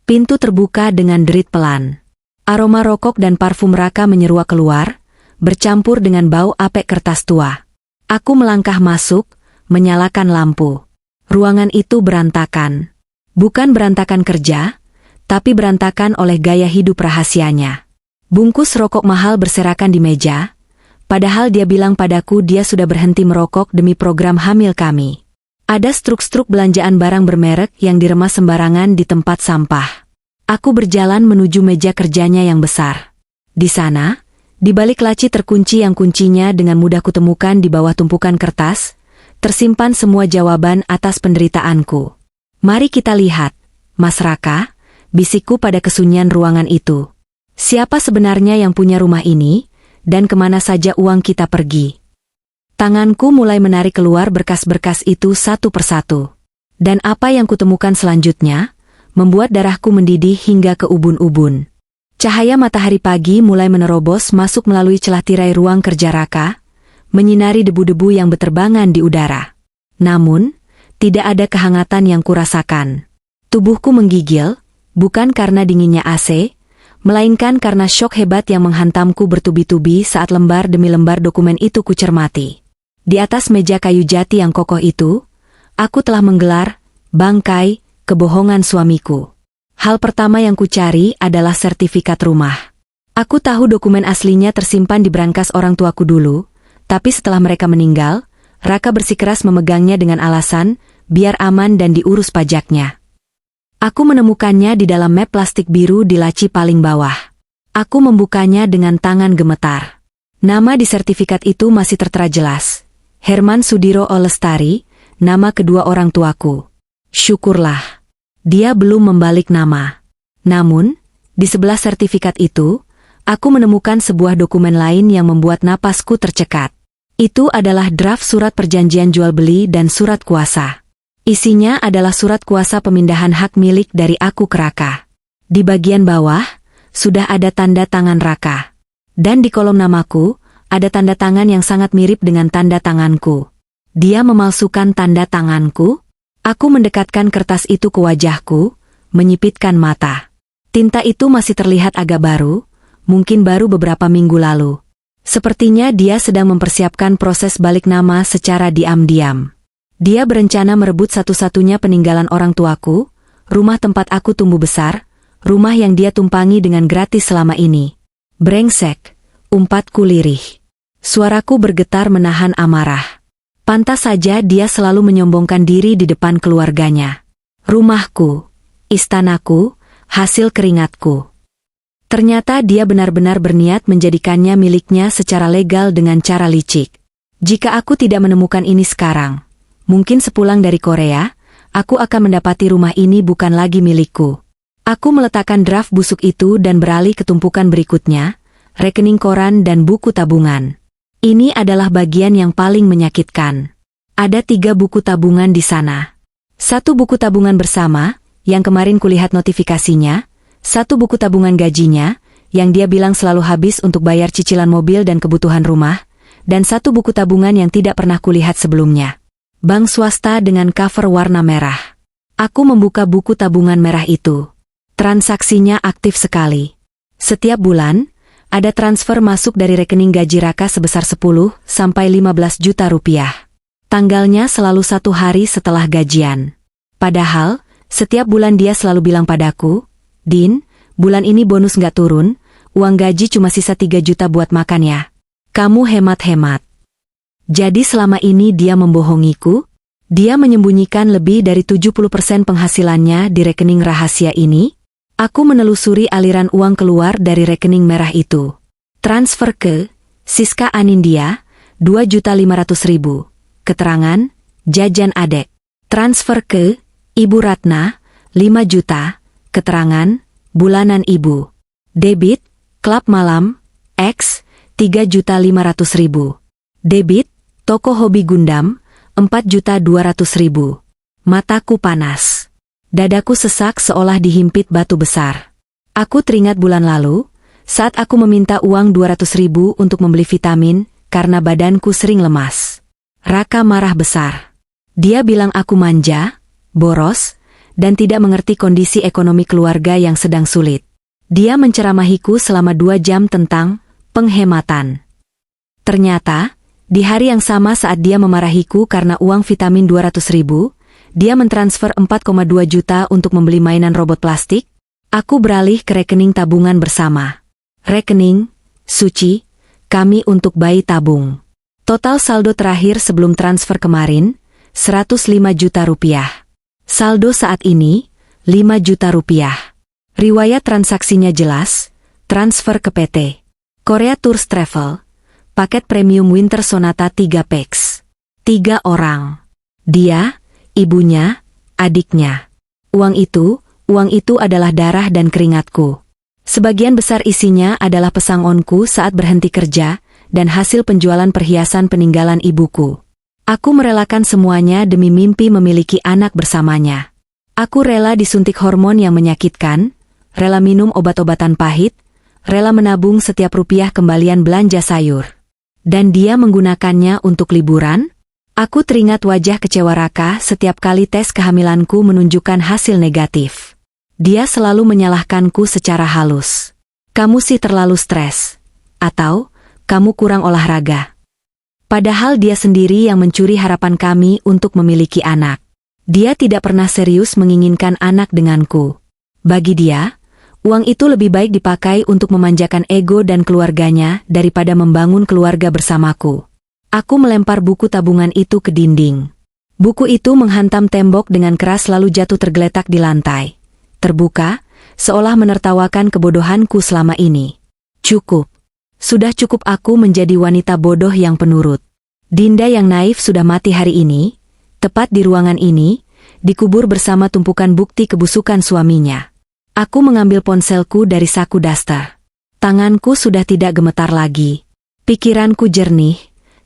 Pintu terbuka dengan derit pelan. Aroma rokok dan parfum Raka menyeruak keluar, bercampur dengan bau apek kertas tua. Aku melangkah masuk, menyalakan lampu. Ruangan itu berantakan. Bukan berantakan kerja, tapi berantakan oleh gaya hidup rahasianya. Bungkus rokok mahal berserakan di meja, padahal dia bilang padaku dia sudah berhenti merokok demi program hamil kami. Ada struk-struk belanjaan barang bermerek yang diremas sembarangan di tempat sampah. Aku berjalan menuju meja kerjanya yang besar. Di sana, di balik laci terkunci yang kuncinya dengan mudah kutemukan di bawah tumpukan kertas, tersimpan semua jawaban atas penderitaanku. Mari kita lihat, Mas Raka, bisikku pada kesunyian ruangan itu. Siapa sebenarnya yang punya rumah ini, dan kemana saja uang kita pergi? Tanganku mulai menarik keluar berkas-berkas itu satu persatu. Dan apa yang kutemukan selanjutnya, membuat darahku mendidih hingga ke ubun-ubun. Cahaya matahari pagi mulai menerobos masuk melalui celah tirai ruang kerja Raka, menyinari debu-debu yang beterbangan di udara. Namun, tidak ada kehangatan yang kurasakan. Tubuhku menggigil, bukan karena dinginnya AC, melainkan karena syok hebat yang menghantamku bertubi-tubi saat lembar demi lembar dokumen itu kucermati. Di atas meja kayu jati yang kokoh itu, aku telah menggelar bangkai kebohongan suamiku. Hal pertama yang kucari adalah sertifikat rumah. Aku tahu dokumen aslinya tersimpan di brankas orang tuaku dulu, tapi setelah mereka meninggal, Raka bersikeras memegangnya dengan alasan biar aman dan diurus pajaknya. Aku menemukannya di dalam map plastik biru di laci paling bawah. Aku membukanya dengan tangan gemetar. Nama di sertifikat itu masih tertera jelas. Herman Sudiro Olestari, nama kedua orang tuaku. Syukurlah. Dia belum membalik nama. Namun, di sebelah sertifikat itu, aku menemukan sebuah dokumen lain yang membuat napasku tercekat. Itu adalah draft surat perjanjian jual beli dan surat kuasa. Isinya adalah surat kuasa pemindahan hak milik dari aku ke Raka. Di bagian bawah, sudah ada tanda tangan Raka. Dan di kolom namaku, ada tanda tangan yang sangat mirip dengan tanda tanganku. Dia memalsukan tanda tanganku? Aku mendekatkan kertas itu ke wajahku, menyipitkan mata. Tinta itu masih terlihat agak baru, mungkin baru beberapa minggu lalu. Sepertinya dia sedang mempersiapkan proses balik nama secara diam-diam. Dia berencana merebut satu-satunya peninggalan orang tuaku, rumah tempat aku tumbuh besar, rumah yang dia tumpangi dengan gratis selama ini. Brengsek, umpatku lirih. Suaraku bergetar menahan amarah. Pantas saja dia selalu menyombongkan diri di depan keluarganya. Rumahku, istanaku, hasil keringatku. Ternyata dia benar-benar berniat menjadikannya miliknya secara legal dengan cara licik. Jika aku tidak menemukan ini sekarang, mungkin sepulang dari Korea, aku akan mendapati rumah ini bukan lagi milikku. Aku meletakkan draft busuk itu dan beralih ke tumpukan berikutnya, rekening koran dan buku tabungan. Ini adalah bagian yang paling menyakitkan. Ada 3 buku tabungan di sana. 1 buku tabungan bersama, yang kemarin kulihat notifikasinya, 1 buku tabungan gajinya, yang dia bilang selalu habis untuk bayar cicilan mobil dan kebutuhan rumah, dan 1 buku tabungan yang tidak pernah kulihat sebelumnya. Bank swasta dengan cover warna merah. Aku membuka buku tabungan merah itu. Transaksinya aktif sekali. Setiap bulan, ada transfer masuk dari rekening gaji Raka sebesar 10 sampai 15 juta rupiah. Tanggalnya selalu 1 hari setelah gajian. Padahal, Setiap bulan dia selalu bilang padaku, "Din, bulan ini bonus nggak turun, uang gaji cuma sisa 3 juta buat makan ya. Kamu hemat-hemat." Jadi selama ini dia membohongiku? Dia menyembunyikan lebih dari 70% penghasilannya di rekening rahasia ini? Aku menelusuri aliran uang keluar dari rekening merah itu. Transfer ke Siska Anindya, 2.500.000. Keterangan, jajan adek. Transfer ke Ibu Ratna, 5 juta. Keterangan, bulanan ibu. Debit, klub malam, X, 3.500.000. Debit, toko hobi Gundam, 4.200.000. Mataku panas. Dadaku sesak seolah dihimpit batu besar. Aku teringat bulan lalu, saat aku meminta uang 200.000 untuk membeli vitamin, karena badanku sering lemas. Raka marah besar. Dia bilang aku manja, boros, dan tidak mengerti kondisi ekonomi keluarga yang sedang sulit. Dia menceramahiku selama 2 jam tentang penghematan. Ternyata, di hari yang sama saat dia memarahiku karena uang vitamin 200.000, dia mentransfer 4,2 juta untuk membeli mainan robot plastik. Aku beralih ke rekening tabungan bersama. Rekening, Suci, kami untuk bayi tabung. Total saldo terakhir sebelum transfer kemarin, 105 juta rupiah. Saldo saat ini, 5 juta rupiah. Riwayat transaksinya jelas, transfer ke PT Korea Tours Travel, paket premium Winter Sonata 3 packs. 3 orang. Dia, ibunya, adiknya. Uang itu adalah darah dan keringatku. Sebagian besar isinya adalah pesangonku saat berhenti kerja, dan hasil penjualan perhiasan peninggalan ibuku. Aku merelakan semuanya demi mimpi memiliki anak bersamanya. Aku rela disuntik hormon yang menyakitkan, rela minum obat-obatan pahit, rela menabung setiap rupiah kembalian belanja sayur. Dan dia menggunakannya untuk liburan? Aku teringat wajah kecewa Raka setiap kali tes kehamilanku menunjukkan hasil negatif. Dia selalu menyalahkanku secara halus. Kamu sih terlalu stres. Atau, kamu kurang olahraga. Padahal dia sendiri yang mencuri harapan kami untuk memiliki anak. Dia tidak pernah serius menginginkan anak denganku. Bagi dia, uang itu lebih baik dipakai untuk memanjakan ego dan keluarganya daripada membangun keluarga bersamaku. Aku melempar buku tabungan itu ke dinding. Buku itu menghantam tembok dengan keras lalu jatuh tergeletak di lantai. Terbuka, seolah menertawakan kebodohanku selama ini. Cukup. Sudah cukup aku menjadi wanita bodoh yang penurut. Dinda yang naif sudah mati hari ini, tepat di ruangan ini, dikubur bersama tumpukan bukti kebusukan suaminya. Aku mengambil ponselku dari saku daster. Tanganku sudah tidak gemetar lagi. Pikiranku jernih.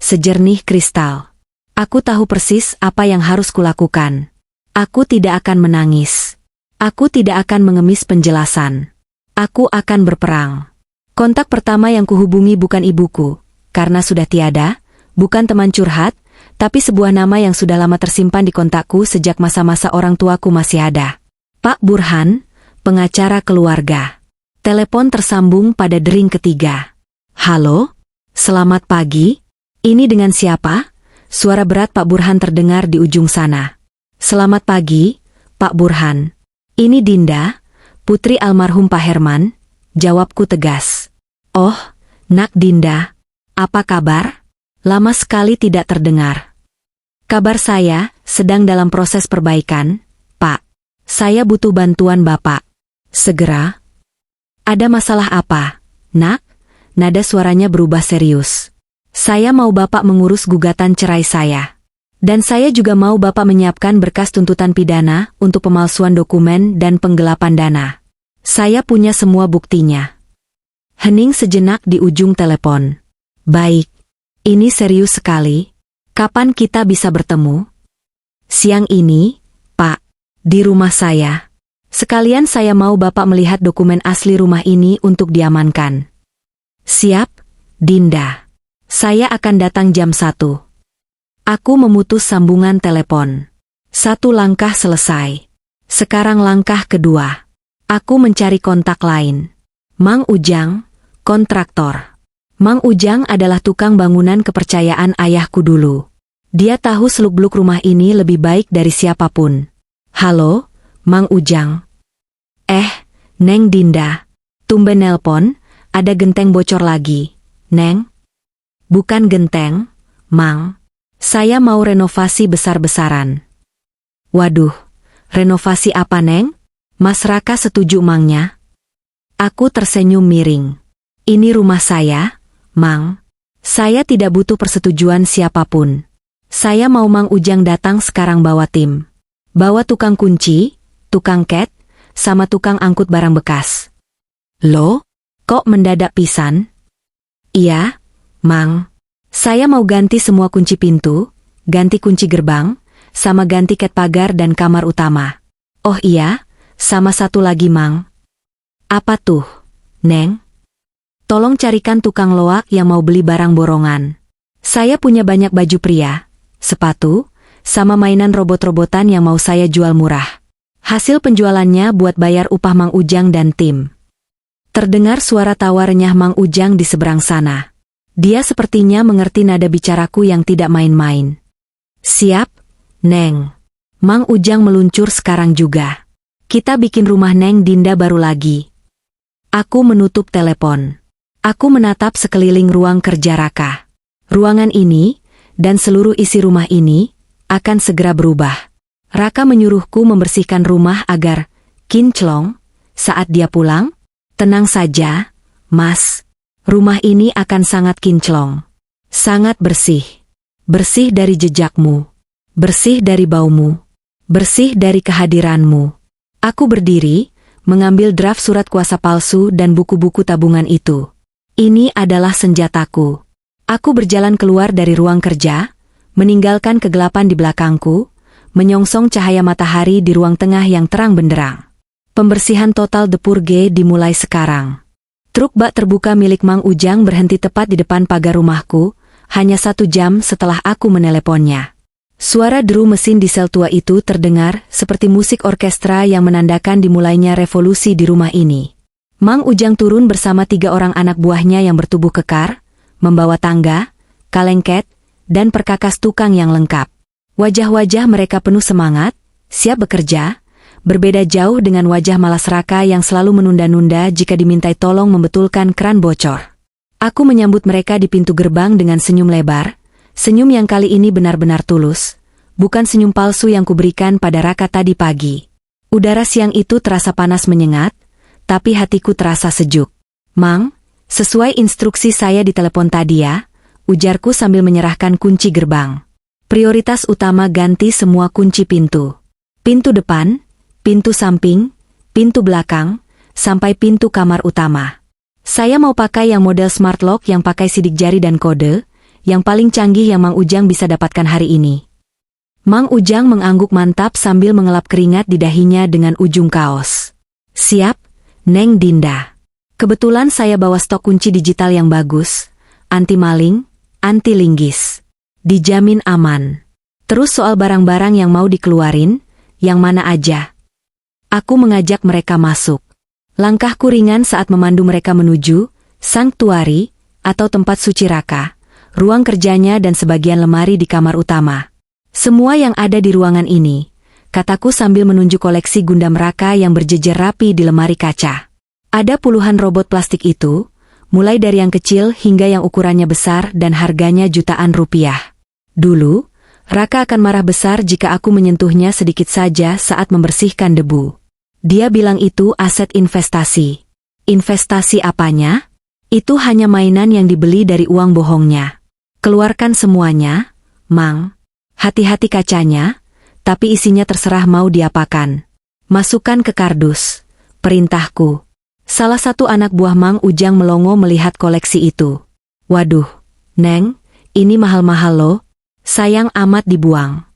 Sejernih kristal. Aku tahu persis apa yang harus kulakukan. Aku tidak akan menangis. Aku tidak akan mengemis penjelasan. Aku akan berperang. Kontak pertama yang kuhubungi bukan ibuku, karena sudah tiada, bukan teman curhat, tapi sebuah nama yang sudah lama tersimpan di kontakku sejak masa-masa orang tuaku masih ada. Pak Burhan, pengacara keluarga. Telepon tersambung pada dering ketiga. Halo? Selamat pagi? Ini dengan siapa? Suara berat Pak Burhan terdengar di ujung sana. Selamat pagi, Pak Burhan. Ini Dinda, putri almarhum Pak Herman, jawabku tegas. Oh, Nak Dinda, apa kabar? Lama sekali tidak terdengar. Kabar saya, sedang dalam proses perbaikan, Pak. Saya butuh bantuan Bapak. Segera. Ada masalah apa, Nak? Nada suaranya berubah serius. Saya mau Bapak mengurus gugatan cerai saya. Dan saya juga mau Bapak menyiapkan berkas tuntutan pidana untuk pemalsuan dokumen dan penggelapan dana. Saya punya semua buktinya. Hening sejenak di ujung telepon. Baik. Ini serius sekali. Kapan kita bisa bertemu? Siang ini, Pak. Di rumah saya. Sekalian saya mau Bapak melihat dokumen asli rumah ini untuk diamankan. Siap, Dinda. Saya akan datang jam 1. Aku memutus sambungan telepon. 1 langkah selesai. Sekarang langkah kedua. Aku mencari kontak lain. Mang Ujang, kontraktor. Mang Ujang adalah tukang bangunan kepercayaan ayahku dulu. Dia tahu seluk-beluk rumah ini lebih baik dari siapapun. Halo, Mang Ujang. Neng Dinda. Tumben nelpon, ada genteng bocor lagi. Neng? Bukan genteng, Mang. Saya mau renovasi besar-besaran. Waduh, renovasi apa Neng? Mas Raka setuju Mangnya? Aku tersenyum miring. Ini rumah saya, Mang. Saya tidak butuh persetujuan siapapun. Saya mau Mang Ujang datang sekarang bawa tim. Bawa tukang kunci, tukang cat, sama tukang angkut barang bekas. Loh, kok mendadak pisan? Iya, Mang. Saya mau ganti semua kunci pintu, ganti kunci gerbang, sama ganti cat pagar dan kamar utama. Oh iya, sama satu lagi Mang. Apa tuh, Neng? Tolong carikan tukang loak yang mau beli barang borongan. Saya punya banyak baju pria, sepatu, sama mainan robot-robotan yang mau saya jual murah. Hasil penjualannya buat bayar upah Mang Ujang dan tim. Terdengar suara tawa renyah Mang Ujang di seberang sana. Dia sepertinya mengerti nada bicaraku yang tidak main-main. Siap, Neng. Mang Ujang meluncur sekarang juga. Kita bikin rumah Neng Dinda baru lagi. Aku menutup telepon. Aku menatap sekeliling ruang kerja Raka. Ruangan ini, dan seluruh isi rumah ini, akan segera berubah. Raka menyuruhku membersihkan rumah agar kinclong saat dia pulang. Tenang saja, Mas. Rumah ini akan sangat kinclong. Sangat bersih. Bersih dari jejakmu. Bersih dari baumu. Bersih dari kehadiranmu. Aku berdiri, mengambil draft surat kuasa palsu dan buku-buku tabungan itu. Ini adalah senjataku. Aku berjalan keluar dari ruang kerja, meninggalkan kegelapan di belakangku, menyongsong cahaya matahari di ruang tengah yang terang benderang. Pembersihan total dapur G dimulai sekarang. Truk bak terbuka milik Mang Ujang berhenti tepat di depan pagar rumahku, hanya 1 jam setelah aku meneleponnya. Suara deru mesin diesel tua itu terdengar seperti musik orkestra yang menandakan dimulainya revolusi di rumah ini. Mang Ujang turun bersama 3 orang anak buahnya yang bertubuh kekar, membawa tangga, kalengket, dan perkakas tukang yang lengkap. Wajah-wajah mereka penuh semangat, siap bekerja, berbeda jauh dengan wajah malas Raka yang selalu menunda-nunda jika dimintai tolong membetulkan keran bocor. Aku menyambut mereka di pintu gerbang dengan senyum lebar, senyum yang kali ini benar-benar tulus, bukan senyum palsu yang kuberikan pada Raka tadi pagi. Udara siang itu terasa panas menyengat, tapi hatiku terasa sejuk. Mang, sesuai instruksi saya di telepon tadi ya, ujarku sambil menyerahkan kunci gerbang. Prioritas utama ganti semua kunci pintu. Pintu depan, pintu samping, pintu belakang, sampai pintu kamar utama. Saya mau pakai yang model smart lock yang pakai sidik jari dan kode, yang paling canggih yang Mang Ujang bisa dapatkan hari ini. Mang Ujang mengangguk mantap sambil mengelap keringat di dahinya dengan ujung kaos. Siap, Neng Dinda. Kebetulan saya bawa stok kunci digital yang bagus, anti maling, anti linggis. Dijamin aman. Terus soal barang-barang yang mau dikeluarin, yang mana aja? Aku mengajak mereka masuk. Langkahku ringan saat memandu mereka menuju sanktuari atau tempat suci Raka, ruang kerjanya dan sebagian lemari di kamar utama. Semua yang ada di ruangan ini, kataku sambil menunjuk koleksi Gundam Raka yang berjejer rapi di lemari kaca. Ada puluhan robot plastik itu, mulai dari yang kecil hingga yang ukurannya besar dan harganya jutaan rupiah. Dulu, Raka akan marah besar jika aku menyentuhnya sedikit saja saat membersihkan debu. Dia bilang itu aset investasi. Investasi apanya? Itu hanya mainan yang dibeli dari uang bohongnya. Keluarkan semuanya, Mang. Hati-hati kacanya, tapi isinya terserah mau diapakan. Masukkan ke kardus. Perintahku. Salah satu anak buah Mang Ujang melongo melihat koleksi itu. Waduh, Neng, ini mahal-mahal loh. Sayang amat dibuang.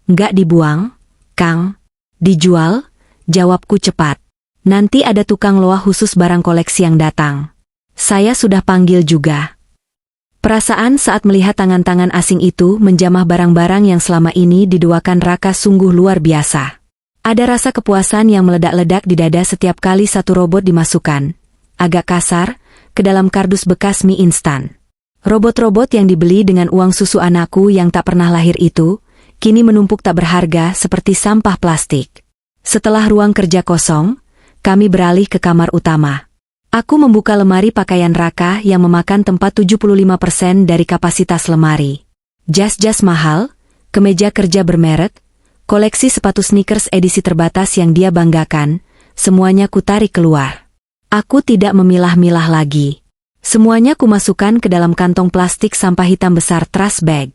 Nggak dibuang, Kang. Dijual, jawabku cepat. Nanti ada tukang loak khusus barang koleksi yang datang. Saya sudah panggil juga. Perasaan saat melihat tangan-tangan asing itu menjamah barang-barang yang selama ini didoakan Raka sungguh luar biasa. Ada rasa kepuasan yang meledak-ledak di dada setiap kali satu robot dimasukkan, agak kasar, ke dalam kardus bekas mie instan. Robot-robot yang dibeli dengan uang susu anakku yang tak pernah lahir itu, kini menumpuk tak berharga seperti sampah plastik. Setelah ruang kerja kosong, kami beralih ke kamar utama. Aku membuka lemari pakaian Raka yang memakan tempat 75% dari kapasitas lemari. Jas-jas mahal, kemeja kerja bermerek, koleksi sepatu sneakers edisi terbatas yang dia banggakan, semuanya kutarik keluar. Aku tidak memilah-milah lagi. Semuanya kumasukkan ke dalam kantong plastik sampah hitam besar trash bag.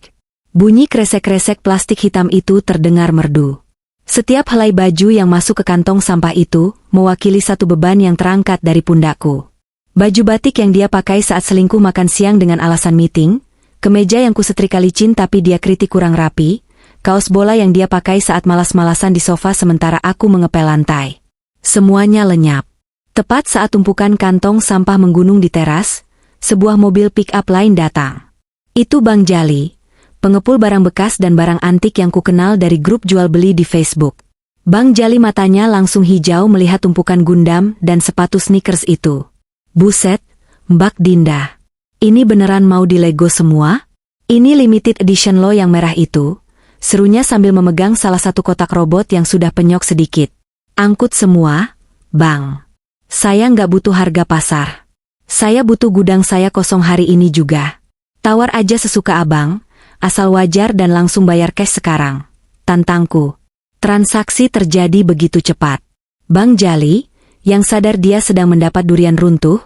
Bunyi kresek-kresek plastik hitam itu terdengar merdu. Setiap helai baju yang masuk ke kantong sampah itu mewakili satu beban yang terangkat dari pundakku. Baju batik yang dia pakai saat selingkuh makan siang dengan alasan meeting, kemeja yang kusetrika licin tapi dia kritik kurang rapi, kaos bola yang dia pakai saat malas-malasan di sofa sementara aku mengepel lantai. Semuanya lenyap. Tepat saat tumpukan kantong sampah menggunung di teras, sebuah mobil pick-up lain datang. Itu Bang Jali, pengepul barang bekas dan barang antik yang kukenal dari grup jual beli di Facebook. Bang Jali matanya langsung hijau melihat tumpukan Gundam dan sepatu sneakers itu. Buset, Mbak Dinda. Ini beneran mau di Lego semua? Ini limited edition lo yang merah itu, serunya sambil memegang salah satu kotak robot yang sudah penyok sedikit. Angkut semua, Bang. Saya nggak butuh harga pasar. Saya butuh gudang saya kosong hari ini juga. Tawar aja sesuka abang, asal wajar dan langsung bayar cash sekarang. Tantangku. Transaksi terjadi begitu cepat. Bang Jali, yang sadar dia sedang mendapat durian runtuh,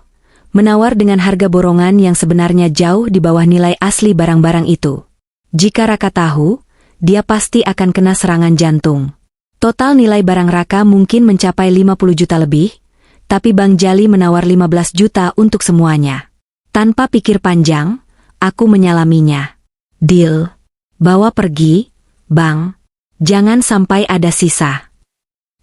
menawar dengan harga borongan yang sebenarnya jauh di bawah nilai asli barang-barang itu. Jika Raka tahu, dia pasti akan kena serangan jantung. Total nilai barang Raka mungkin mencapai 50 juta lebih, tapi Bang Jali menawar 15 juta untuk semuanya. Tanpa pikir panjang, aku menyalaminya. Deal. Bawa pergi, Bang. Jangan sampai ada sisa.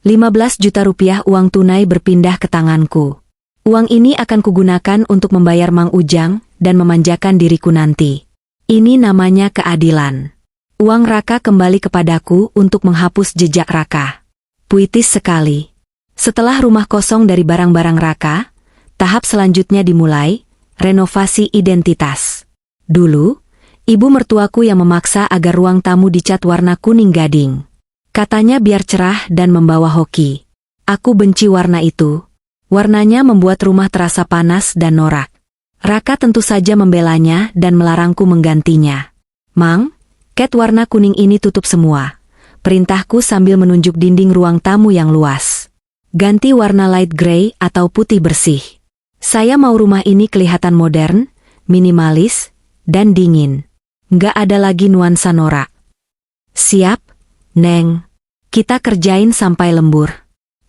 15 juta rupiah uang tunai berpindah ke tanganku. Uang ini akan kugunakan untuk membayar Mang Ujang dan memanjakan diriku nanti. Ini namanya keadilan. Uang Raka kembali kepadaku untuk menghapus jejak Raka. Puitis sekali. Setelah rumah kosong dari barang-barang Raka, tahap selanjutnya dimulai, renovasi identitas. Dulu, ibu mertuaku yang memaksa agar ruang tamu dicat warna kuning gading. Katanya biar cerah dan membawa hoki. Aku benci warna itu. Warnanya membuat rumah terasa panas dan norak. Raka tentu saja membelanya dan melarangku menggantinya. Mang, cat warna kuning ini tutup semua. Perintahku sambil menunjuk dinding ruang tamu yang luas. Ganti warna light grey atau putih bersih. Saya mau rumah ini kelihatan modern, minimalis, dan dingin. Nggak ada lagi nuansa norak. Siap, Neng. Kita kerjain sampai lembur.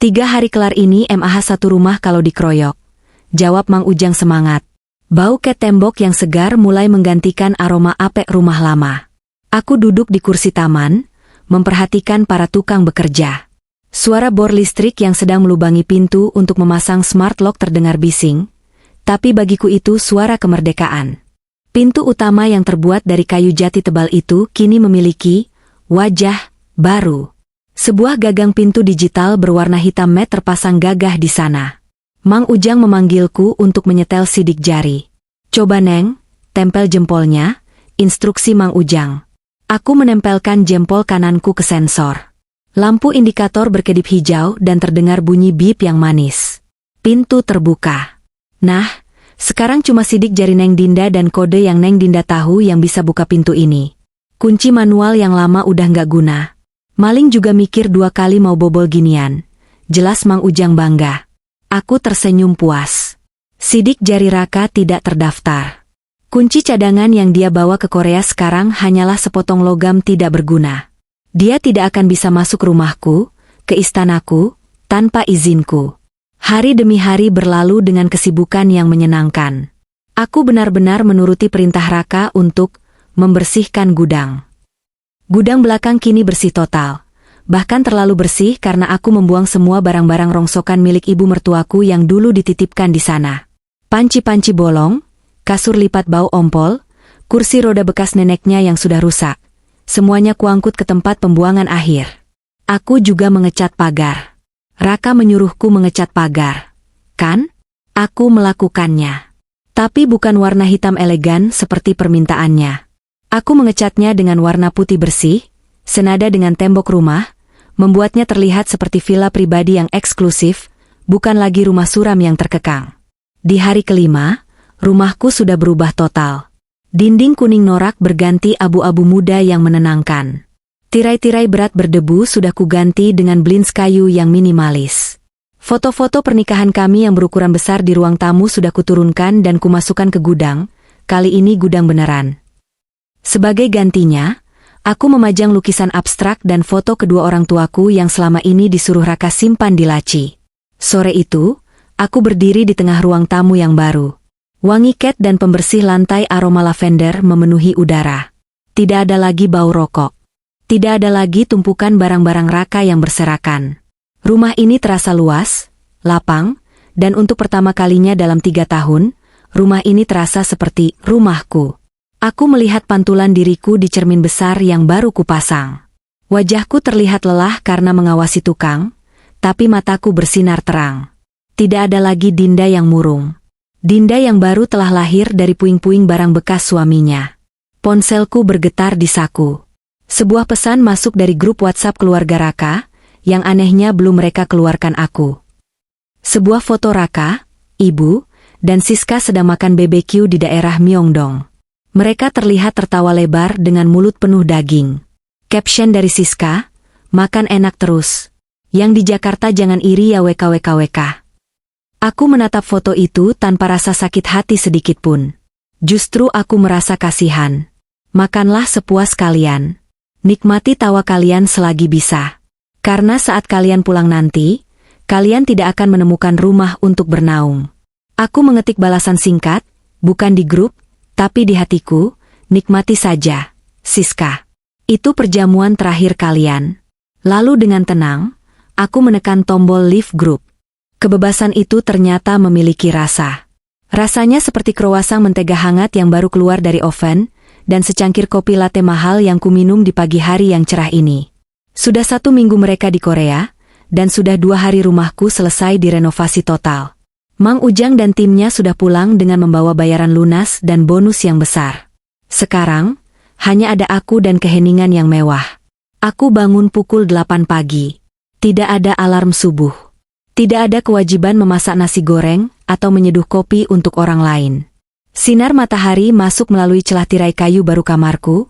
3 hari kelar ini MAH satu rumah kalau dikeroyok. Jawab Mang Ujang semangat. Bau cat tembok yang segar mulai menggantikan aroma apek rumah lama. Aku duduk di kursi taman, memperhatikan para tukang bekerja. Suara bor listrik yang sedang melubangi pintu untuk memasang smart lock terdengar bising, tapi bagiku itu suara kemerdekaan. Pintu utama yang terbuat dari kayu jati tebal itu kini memiliki wajah baru. Sebuah gagang pintu digital berwarna hitam matte terpasang gagah di sana. Mang Ujang memanggilku untuk menyetel sidik jari. Coba Neng, tempel jempolnya, instruksi Mang Ujang. Aku menempelkan jempol kananku ke sensor. Lampu indikator berkedip hijau dan terdengar bunyi bip yang manis. Pintu terbuka. Nah, sekarang cuma sidik jari Neng Dinda dan kode yang Neng Dinda tahu yang bisa buka pintu ini. Kunci manual yang lama udah nggak guna. Maling juga mikir 2 kali mau bobol ginian. Jelas Mang Ujang bangga. Aku tersenyum puas. Sidik jari Raka tidak terdaftar. Kunci cadangan yang dia bawa ke Korea sekarang hanyalah sepotong logam tidak berguna. Dia tidak akan bisa masuk rumahku, ke istanaku, tanpa izinku. Hari demi hari berlalu dengan kesibukan yang menyenangkan. Aku benar-benar menuruti perintah Raka untuk membersihkan gudang. Gudang belakang kini bersih total. Bahkan terlalu bersih karena aku membuang semua barang-barang rongsokan milik ibu mertuaku yang dulu dititipkan di sana. Panci-panci bolong, kasur lipat bau ompol, kursi roda bekas neneknya yang sudah rusak. Semuanya kuangkut ke tempat pembuangan akhir. Aku juga mengecat pagar. Raka menyuruhku mengecat pagar. Kan? Aku melakukannya. Tapi bukan warna hitam elegan seperti permintaannya. Aku mengecatnya dengan warna putih bersih, senada dengan tembok rumah, membuatnya terlihat seperti villa pribadi yang eksklusif, bukan lagi rumah suram yang terkekang. Di hari kelima, rumahku sudah berubah total. Dinding kuning norak berganti abu-abu muda yang menenangkan. Tirai-tirai berat berdebu sudah kuganti dengan blinds kayu yang minimalis. Foto-foto pernikahan kami yang berukuran besar di ruang tamu sudah kuturunkan dan kumasukkan ke gudang, kali ini gudang beneran. Sebagai gantinya, aku memajang lukisan abstrak dan foto kedua orang tuaku yang selama ini disuruh Raka simpan di laci. Sore itu, aku berdiri di tengah ruang tamu yang baru. Wangi cat dan pembersih lantai aroma lavender memenuhi udara. Tidak ada lagi bau rokok. Tidak ada lagi tumpukan barang-barang Raka yang berserakan. Rumah ini terasa luas, lapang, dan untuk pertama kalinya dalam 3 tahun, rumah ini terasa seperti rumahku. Aku melihat pantulan diriku di cermin besar yang baru kupasang. Wajahku terlihat lelah karena mengawasi tukang, tapi mataku bersinar terang. Tidak ada lagi Dinda yang murung. Dinda yang baru telah lahir dari puing-puing barang bekas suaminya. Ponselku bergetar di saku. Sebuah pesan masuk dari grup WhatsApp keluarga Raka, yang anehnya belum mereka keluarkan aku. Sebuah foto Raka, ibu, dan Siska sedang makan BBQ di daerah Myeongdong. Mereka terlihat tertawa lebar dengan mulut penuh daging. Caption dari Siska, makan enak terus. Yang di Jakarta jangan iri ya WKWKWK. Aku menatap foto itu tanpa rasa sakit hati sedikit pun. Justru aku merasa kasihan. Makanlah sepuas kalian. Nikmati tawa kalian selagi bisa. Karena saat kalian pulang nanti, kalian tidak akan menemukan rumah untuk bernaung. Aku mengetik balasan singkat, bukan di grup, tapi di hatiku, nikmati saja, Siska. Itu perjamuan terakhir kalian. Lalu dengan tenang, aku menekan tombol leave group. Kebebasan itu ternyata memiliki rasa. Rasanya seperti kroasang mentega hangat yang baru keluar dari oven, dan secangkir kopi latte mahal yang kuminum di pagi hari yang cerah ini. Sudah 1 minggu mereka di Korea, dan sudah 2 hari rumahku selesai direnovasi total. Mang Ujang dan timnya sudah pulang dengan membawa bayaran lunas dan bonus yang besar. Sekarang, hanya ada aku dan keheningan yang mewah. Aku bangun pukul 8 pagi. Tidak ada alarm subuh. Tidak ada kewajiban memasak nasi goreng atau menyeduh kopi untuk orang lain. Sinar matahari masuk melalui celah tirai kayu baru kamarku,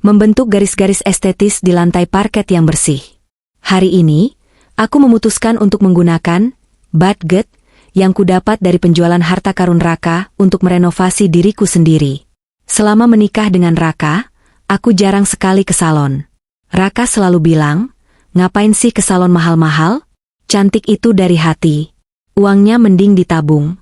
membentuk garis-garis estetis di lantai parket yang bersih. Hari ini, aku memutuskan untuk menggunakan budget yang kudapat dari penjualan harta karun Raka untuk merenovasi diriku sendiri. Selama menikah dengan Raka, aku jarang sekali ke salon. Raka selalu bilang, ngapain sih ke salon mahal-mahal? Cantik itu dari hati. Uangnya mending ditabung.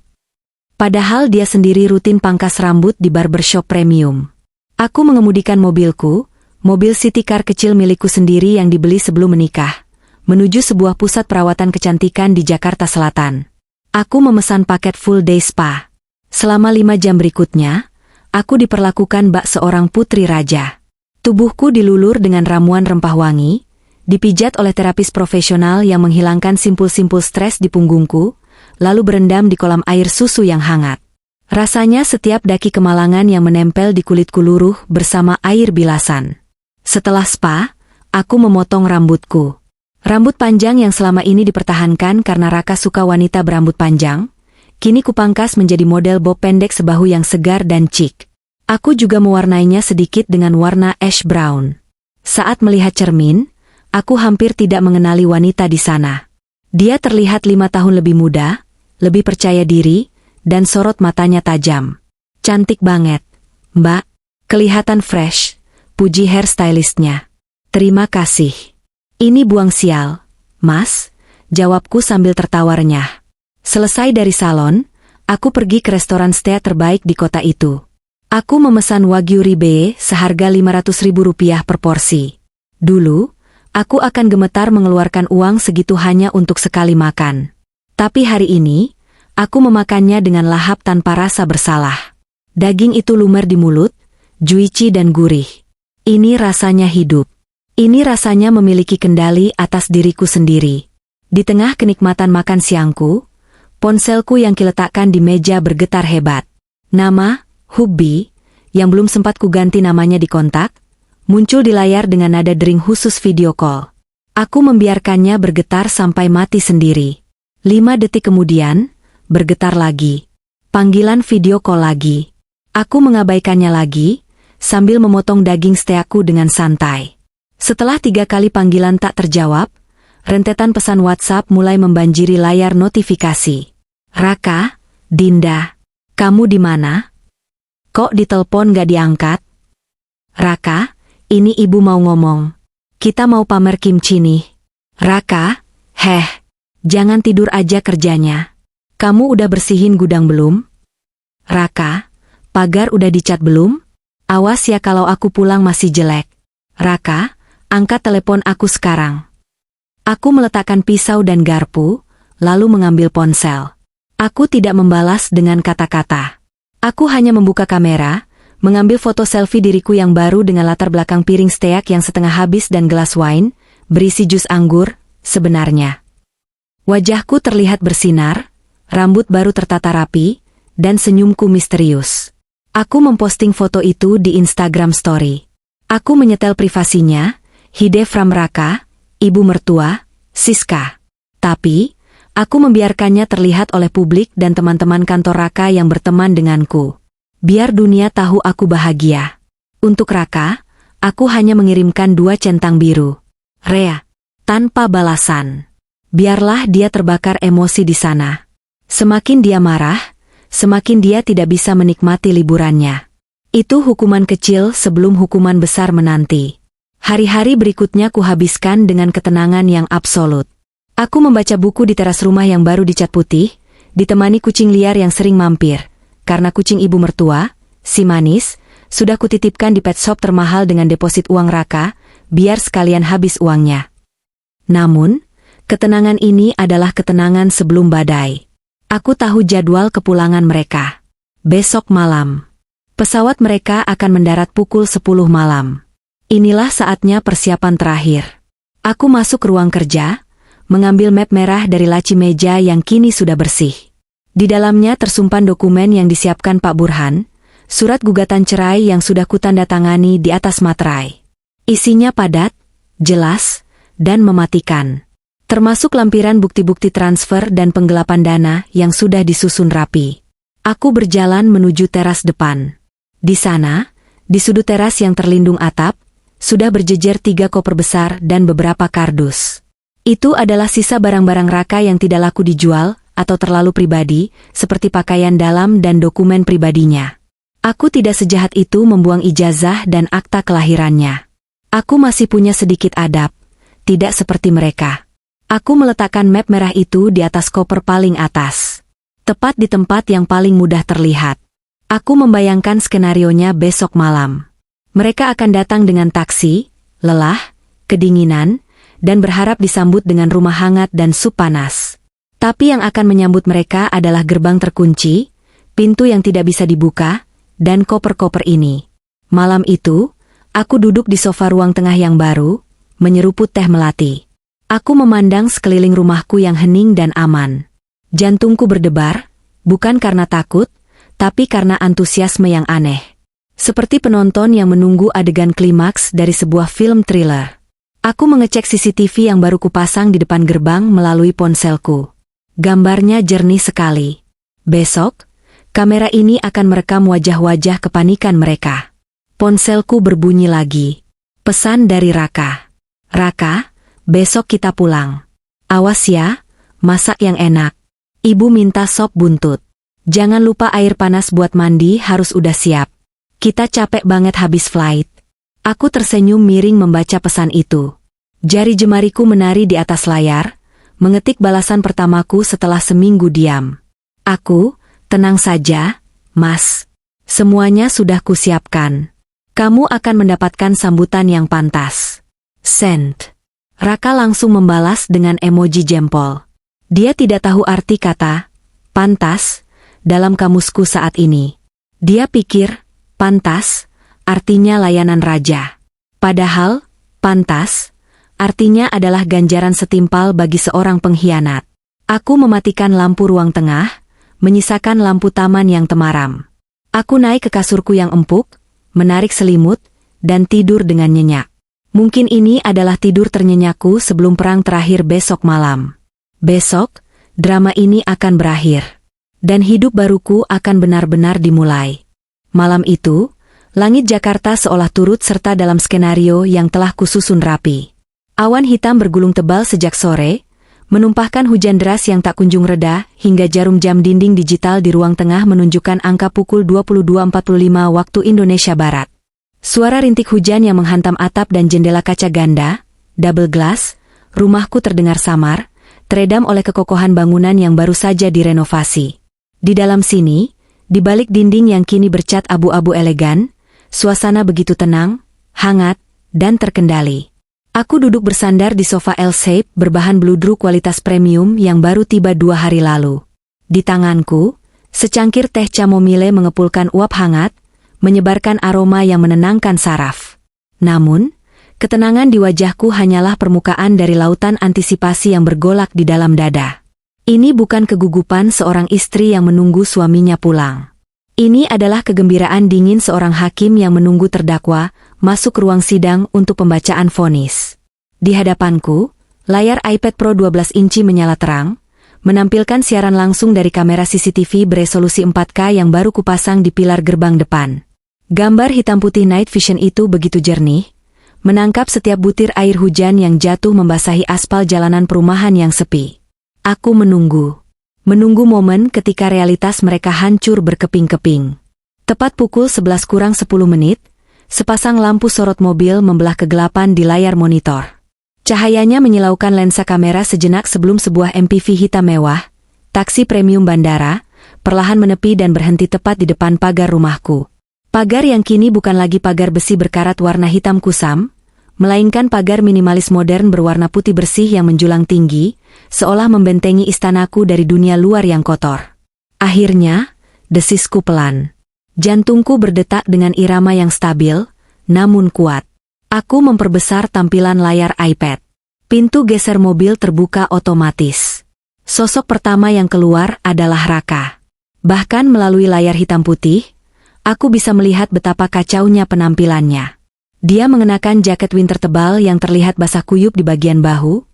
Padahal dia sendiri rutin pangkas rambut di barbershop premium. Aku mengemudikan mobilku, mobil city car kecil milikku sendiri yang dibeli sebelum menikah, menuju sebuah pusat perawatan kecantikan di Jakarta Selatan. Aku memesan paket full day spa. Selama 5 jam berikutnya, aku diperlakukan bak seorang putri raja. Tubuhku dilulur dengan ramuan rempah wangi, dipijat oleh terapis profesional yang menghilangkan simpul-simpul stres di punggungku, lalu berendam di kolam air susu yang hangat. Rasanya setiap daki kemalangan yang menempel di kulitku luruh bersama air bilasan. Setelah spa, aku memotong rambutku. Rambut panjang yang selama ini dipertahankan karena Raka suka wanita berambut panjang, kini kupangkas menjadi model bob pendek sebahu yang segar dan chic. Aku juga mewarnainya sedikit dengan warna ash brown. Saat melihat cermin, aku hampir tidak mengenali wanita di sana. Dia terlihat 5 tahun lebih muda, lebih percaya diri, dan sorot matanya tajam. Cantik banget, Mbak. Kelihatan fresh, puji hairstylistnya. Terima kasih. Ini buang sial, Mas, jawabku sambil tertawa renyah. Selesai dari salon, aku pergi ke restoran steak terbaik di kota itu. Aku memesan Wagyu Ribeye seharga Rp500.000 per porsi. Dulu, aku akan gemetar mengeluarkan uang segitu hanya untuk sekali makan. Tapi hari ini, aku memakannya dengan lahap tanpa rasa bersalah. Daging itu lumer di mulut, juicy dan gurih. Ini rasanya hidup. Ini rasanya memiliki kendali atas diriku sendiri. Di tengah kenikmatan makan siangku, ponselku yang kiletakkan di meja bergetar hebat. Nama, Hubby, yang belum sempat kuganti namanya di kontak, muncul di layar dengan nada dering khusus video call. Aku membiarkannya bergetar sampai mati sendiri. 5 detik kemudian, bergetar lagi. Panggilan video call lagi. Aku mengabaikannya lagi, sambil memotong daging steakku dengan santai. Setelah 3 kali panggilan tak terjawab, rentetan pesan WhatsApp mulai membanjiri layar notifikasi. Raka, Dinda, kamu di mana? Kok ditelepon gak diangkat? Raka, ini ibu mau ngomong. Kita mau pamer kimchi nih. Raka, jangan tidur aja kerjanya. Kamu udah bersihin gudang belum? Raka, pagar udah dicat belum? Awas ya kalau aku pulang masih jelek. Raka, angkat telepon aku sekarang. Aku meletakkan pisau dan garpu, lalu mengambil ponsel. Aku tidak membalas dengan kata-kata. Aku hanya membuka kamera, mengambil foto selfie diriku yang baru dengan latar belakang piring steak yang setengah habis dan gelas wine, berisi jus anggur, sebenarnya. Wajahku terlihat bersinar, rambut baru tertata rapi, dan senyumku misterius. Aku memposting foto itu di Instagram Story. Aku menyetel privasinya, Hide from Raka, ibu mertua, Siska. Tapi, aku membiarkannya terlihat oleh publik dan teman-teman kantor Raka yang berteman denganku. Biar dunia tahu aku bahagia. Untuk Raka, aku hanya mengirimkan 2 centang biru. Rea, tanpa balasan. Biarlah dia terbakar emosi di sana. Semakin dia marah, semakin dia tidak bisa menikmati liburannya. Itu hukuman kecil sebelum hukuman besar menanti. Hari-hari berikutnya kuhabiskan dengan ketenangan yang absolut. Aku membaca buku di teras rumah yang baru dicat putih, ditemani kucing liar yang sering mampir. Karena kucing ibu mertua, si manis, sudah kutitipkan di pet shop termahal dengan deposit uang Raka, biar sekalian habis uangnya. Namun, ketenangan ini adalah ketenangan sebelum badai. Aku tahu jadwal kepulangan mereka. Besok malam. Pesawat mereka akan mendarat pukul 10 malam. Inilah saatnya persiapan terakhir. Aku masuk ke ruang kerja, mengambil map merah dari laci meja yang kini sudah bersih. Di dalamnya tersimpan dokumen yang disiapkan Pak Burhan, surat gugatan cerai yang sudah kutandatangani di atas materai. Isinya padat, jelas, dan mematikan. Termasuk lampiran bukti-bukti transfer dan penggelapan dana yang sudah disusun rapi. Aku berjalan menuju teras depan. Di sana, di sudut teras yang terlindung atap, sudah berjejer 3 koper besar dan beberapa kardus. Itu adalah sisa barang-barang Raka yang tidak laku dijual, atau terlalu pribadi, seperti pakaian dalam dan dokumen pribadinya. Aku tidak sejahat itu membuang ijazah dan akta kelahirannya. Aku masih punya sedikit adab, tidak seperti mereka. Aku meletakkan map merah itu di atas koper paling atas. Tepat di tempat yang paling mudah terlihat. Aku membayangkan skenarionya besok malam. Mereka akan datang dengan taksi, lelah, kedinginan, dan berharap disambut dengan rumah hangat dan sup panas. Tapi yang akan menyambut mereka adalah gerbang terkunci, pintu yang tidak bisa dibuka, dan koper-koper ini. Malam itu, aku duduk di sofa ruang tengah yang baru, menyeruput teh melati. Aku memandang sekeliling rumahku yang hening dan aman. Jantungku berdebar, bukan karena takut, tapi karena antusiasme yang aneh. Seperti penonton yang menunggu adegan klimaks dari sebuah film thriller. Aku mengecek CCTV yang baru kupasang di depan gerbang melalui ponselku. Gambarnya jernih sekali. Besok, kamera ini akan merekam wajah-wajah kepanikan mereka. Ponselku berbunyi lagi. Pesan dari Raka. Raka, besok kita pulang. Awas ya, masak yang enak. Ibu minta sop buntut. Jangan lupa air panas buat mandi harus udah siap. Kita capek banget habis flight. Aku tersenyum miring membaca pesan itu. Jari jemariku menari di atas layar, mengetik balasan pertamaku setelah seminggu diam. Aku, tenang saja, Mas. Semuanya sudah kusiapkan. Kamu akan mendapatkan sambutan yang pantas. Send. Raka langsung membalas dengan emoji jempol. Dia tidak tahu arti kata pantas dalam kamusku saat ini. Dia pikir pantas artinya layanan raja. Padahal pantas artinya adalah ganjaran setimpal bagi seorang pengkhianat. Aku mematikan lampu ruang tengah, menyisakan lampu taman yang temaram. Aku naik ke kasurku yang empuk, menarik selimut, dan tidur dengan nyenyak. Mungkin ini adalah tidur ternyenyakku sebelum perang terakhir besok malam. Besok, drama ini akan berakhir. Dan hidup baruku akan benar-benar dimulai. Malam itu, langit Jakarta seolah turut serta dalam skenario yang telah kususun rapi. Awan hitam bergulung tebal sejak sore, menumpahkan hujan deras yang tak kunjung reda, hingga jarum jam dinding digital di ruang tengah menunjukkan angka pukul 22.45 waktu Indonesia Barat. Suara rintik hujan yang menghantam atap dan jendela kaca ganda, double glass, rumahku terdengar samar, teredam oleh kekokohan bangunan yang baru saja direnovasi. Di dalam sini, di balik dinding yang kini bercat abu-abu elegan, suasana begitu tenang, hangat, dan terkendali. Aku duduk bersandar di sofa L-shape berbahan bludru kualitas premium yang baru tiba 2 hari lalu. Di tanganku, secangkir teh chamomile mengepulkan uap hangat, menyebarkan aroma yang menenangkan saraf. Namun, ketenangan di wajahku hanyalah permukaan dari lautan antisipasi yang bergolak di dalam dada. Ini bukan kegugupan seorang istri yang menunggu suaminya pulang. Ini adalah kegembiraan dingin seorang hakim yang menunggu terdakwa masuk ruang sidang untuk pembacaan vonis. Di hadapanku, layar iPad Pro 12 inci menyala terang, menampilkan siaran langsung dari kamera CCTV beresolusi 4K yang baru kupasang di pilar gerbang depan. Gambar hitam putih night vision itu begitu jernih, menangkap setiap butir air hujan yang jatuh membasahi aspal jalanan perumahan yang sepi. Aku menunggu momen ketika realitas mereka hancur berkeping-keping. Tepat pukul 11 kurang 10 menit, sepasang lampu sorot mobil membelah kegelapan di layar monitor. Cahayanya menyilaukan lensa kamera sejenak sebelum sebuah MPV hitam mewah, taksi premium bandara, perlahan menepi dan berhenti tepat di depan pagar rumahku. Pagar yang kini bukan lagi pagar besi berkarat warna hitam kusam, melainkan pagar minimalis modern berwarna putih bersih yang menjulang tinggi, seolah membentengi istanaku dari dunia luar yang kotor. Akhirnya, desisku pelan. Jantungku berdetak dengan irama yang stabil, namun kuat. Aku memperbesar tampilan layar iPad. Pintu geser mobil terbuka otomatis. Sosok pertama yang keluar adalah Raka. Bahkan melalui layar hitam putih, aku bisa melihat betapa kacaunya penampilannya. Dia mengenakan jaket winter tebal yang terlihat basah kuyup di bagian bahu,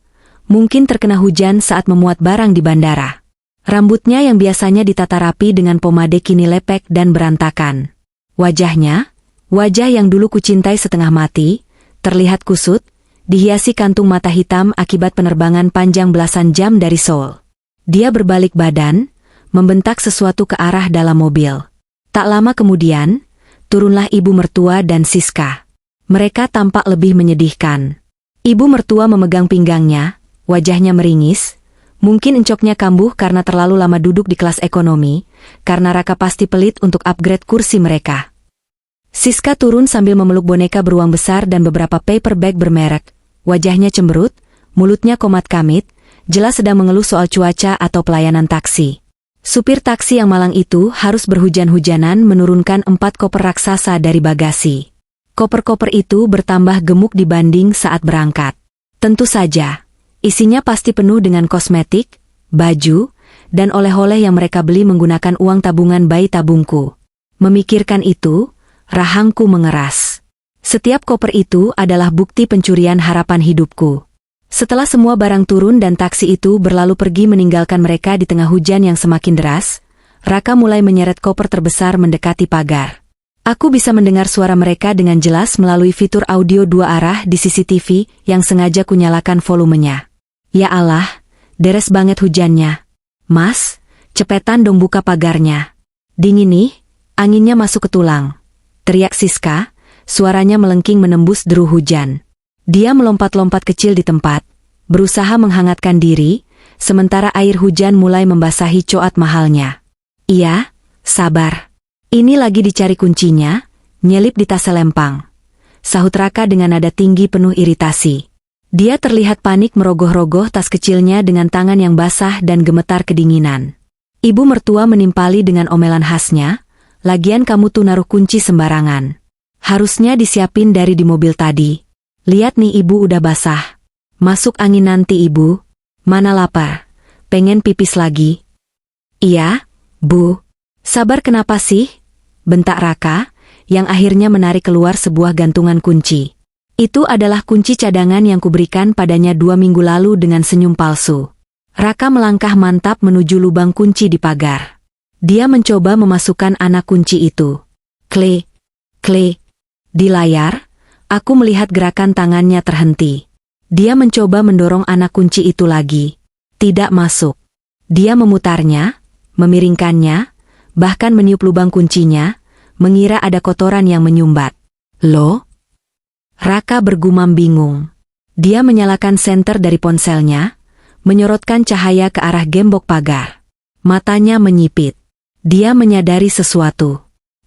mungkin terkena hujan saat memuat barang di bandara. Rambutnya yang biasanya ditata rapi dengan pomade kini lepek dan berantakan. Wajahnya, wajah yang dulu kucintai setengah mati, terlihat kusut, dihiasi kantung mata hitam akibat penerbangan panjang belasan jam dari Seoul. Dia berbalik badan, membentak sesuatu ke arah dalam mobil. Tak lama kemudian, turunlah ibu mertua dan Siska. Mereka tampak lebih menyedihkan. Ibu mertua memegang pinggangnya, wajahnya meringis, mungkin encoknya kambuh karena terlalu lama duduk di kelas ekonomi, karena Raka pasti pelit untuk upgrade kursi mereka. Siska turun sambil memeluk boneka beruang besar dan beberapa paper bag bermerek, wajahnya cemberut, mulutnya komat kamit, jelas sedang mengeluh soal cuaca atau pelayanan taksi. Supir taksi yang malang itu harus berhujan-hujanan menurunkan 4 koper raksasa dari bagasi. Koper-koper itu bertambah gemuk dibanding saat berangkat. Tentu saja, isinya pasti penuh dengan kosmetik, baju, dan oleh-oleh yang mereka beli menggunakan uang tabungan bayi tabungku. Memikirkan itu, rahangku mengeras. Setiap koper itu adalah bukti pencurian harapan hidupku. Setelah semua barang turun dan taksi itu berlalu pergi meninggalkan mereka di tengah hujan yang semakin deras, Raka mulai menyeret koper terbesar mendekati pagar. Aku bisa mendengar suara mereka dengan jelas melalui fitur audio 2 arah di CCTV yang sengaja kunyalakan volumenya. Ya Allah, deres banget hujannya. Mas, cepetan dong buka pagarnya. Dingin nih, anginnya masuk ke tulang. Teriak Siska, suaranya melengking menembus deru hujan. Dia melompat-lompat kecil di tempat, berusaha menghangatkan diri, sementara air hujan mulai membasahi coat mahalnya. Iya, sabar. Ini lagi dicari kuncinya, nyelip di tas selempang. Sahut Raka dengan nada tinggi penuh iritasi. Dia terlihat panik merogoh-rogoh tas kecilnya dengan tangan yang basah dan gemetar kedinginan. Ibu mertua menimpali dengan omelan khasnya, lagian kamu tuh naruh kunci sembarangan. Harusnya disiapin dari di mobil tadi. Lihat nih ibu udah basah. Masuk angin nanti ibu. Mana lapar? Pengen pipis lagi? Iya, Bu. Sabar kenapa sih? Bentak Raka, yang akhirnya menarik keluar sebuah gantungan kunci. Itu adalah kunci cadangan yang kuberikan padanya 2 minggu lalu dengan senyum palsu. Raka melangkah mantap menuju lubang kunci di pagar. Dia mencoba memasukkan anak kunci itu. Klik, klik. Di layar, aku melihat gerakan tangannya terhenti. Dia mencoba mendorong anak kunci itu lagi. Tidak masuk. Dia memutarnya, memiringkannya, bahkan meniup lubang kuncinya, mengira ada kotoran yang menyumbat. Loh? Raka bergumam bingung. Dia menyalakan senter dari ponselnya, menyorotkan cahaya ke arah gembok pagar. Matanya menyipit. Dia menyadari sesuatu.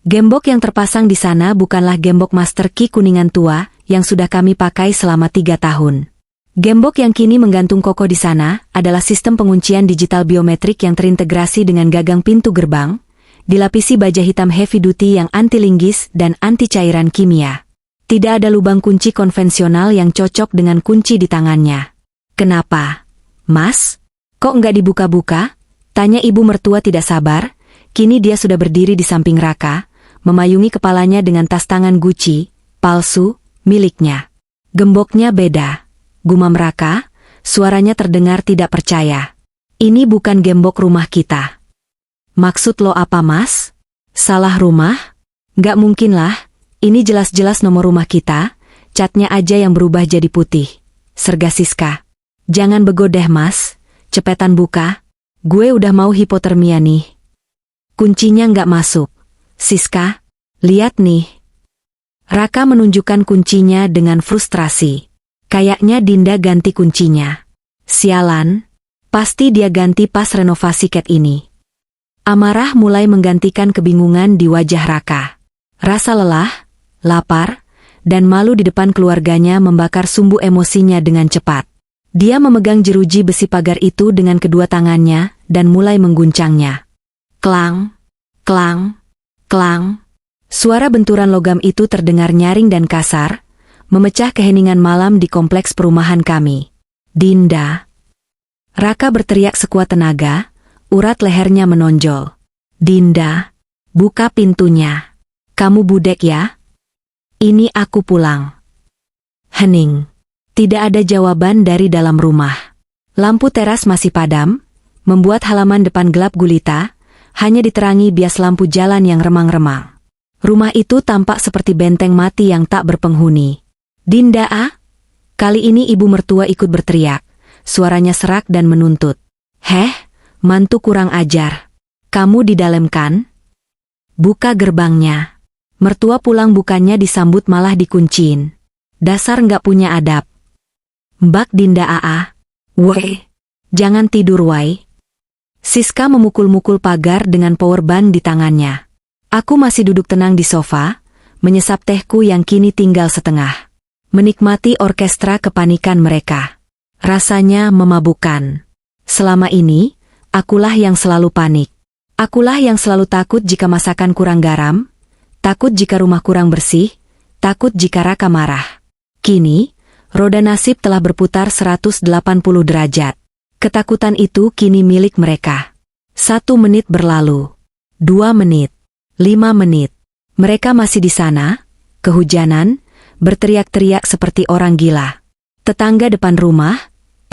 Gembok yang terpasang di sana bukanlah gembok Master Key kuningan tua yang sudah kami pakai selama 3 tahun. Gembok yang kini menggantung kokoh di sana adalah sistem penguncian digital biometrik yang terintegrasi dengan gagang pintu gerbang, dilapisi baja hitam heavy duty yang anti-linggis dan anti cairan kimia. Tidak ada lubang kunci konvensional yang cocok dengan kunci di tangannya. Kenapa? Mas? Kok nggak dibuka-buka? Tanya ibu mertua tidak sabar. Kini dia sudah berdiri di samping Raka, memayungi kepalanya dengan tas tangan Gucci, palsu, miliknya. Gemboknya beda. Gumam Raka, suaranya terdengar tidak percaya. Ini bukan gembok rumah kita. Maksud lo apa, Mas? Salah rumah? Nggak mungkin lah. Ini jelas-jelas nomor rumah kita, catnya aja yang berubah jadi putih. Serga Siska. Jangan begodeh, Mas. Cepetan buka. Gue udah mau hipotermia nih. Kuncinya nggak masuk. Siska, lihat nih. Raka menunjukkan kuncinya dengan frustrasi. Kayaknya Dinda ganti kuncinya. Sialan. Pasti dia ganti pas renovasi cat ini. Amarah mulai menggantikan kebingungan di wajah Raka. Rasa lelah, lapar, dan malu di depan keluarganya membakar sumbu emosinya dengan cepat. Dia memegang jeruji besi pagar itu dengan kedua tangannya dan mulai mengguncangnya. Klang, klang, klang. Suara benturan logam itu terdengar nyaring dan kasar, memecah keheningan malam di kompleks perumahan kami. Dinda. Raka berteriak sekuat tenaga, urat lehernya menonjol. Dinda, buka pintunya. Kamu budek ya? Ini aku pulang. Hening. Tidak ada jawaban dari dalam rumah. Lampu teras masih padam, membuat halaman depan gelap gulita, hanya diterangi bias lampu jalan yang remang-remang. Rumah itu tampak seperti benteng mati yang tak berpenghuni. Dinda ah? Kali ini ibu mertua ikut berteriak, suaranya serak dan menuntut. Heh, mantu kurang ajar. Kamu di dalam kan? Buka gerbangnya. Mertua pulang bukannya disambut malah dikunciin. Dasar nggak punya adab. Mbak Dinda Aa. Weh, jangan tidur wai. Siska memukul-mukul pagar dengan power band di tangannya. Aku masih duduk tenang di sofa, menyesap tehku yang kini tinggal setengah. Menikmati orkestra kepanikan mereka. Rasanya memabukkan. Selama ini, akulah yang selalu panik. Akulah yang selalu takut jika masakan kurang garam, takut jika rumah kurang bersih, takut jika Raka marah. Kini, roda nasib telah berputar 180 derajat. Ketakutan itu kini milik mereka. 1 menit berlalu. 2 menit. 5 menit. Mereka masih di sana, kehujanan, berteriak-teriak seperti orang gila. Tetangga depan rumah,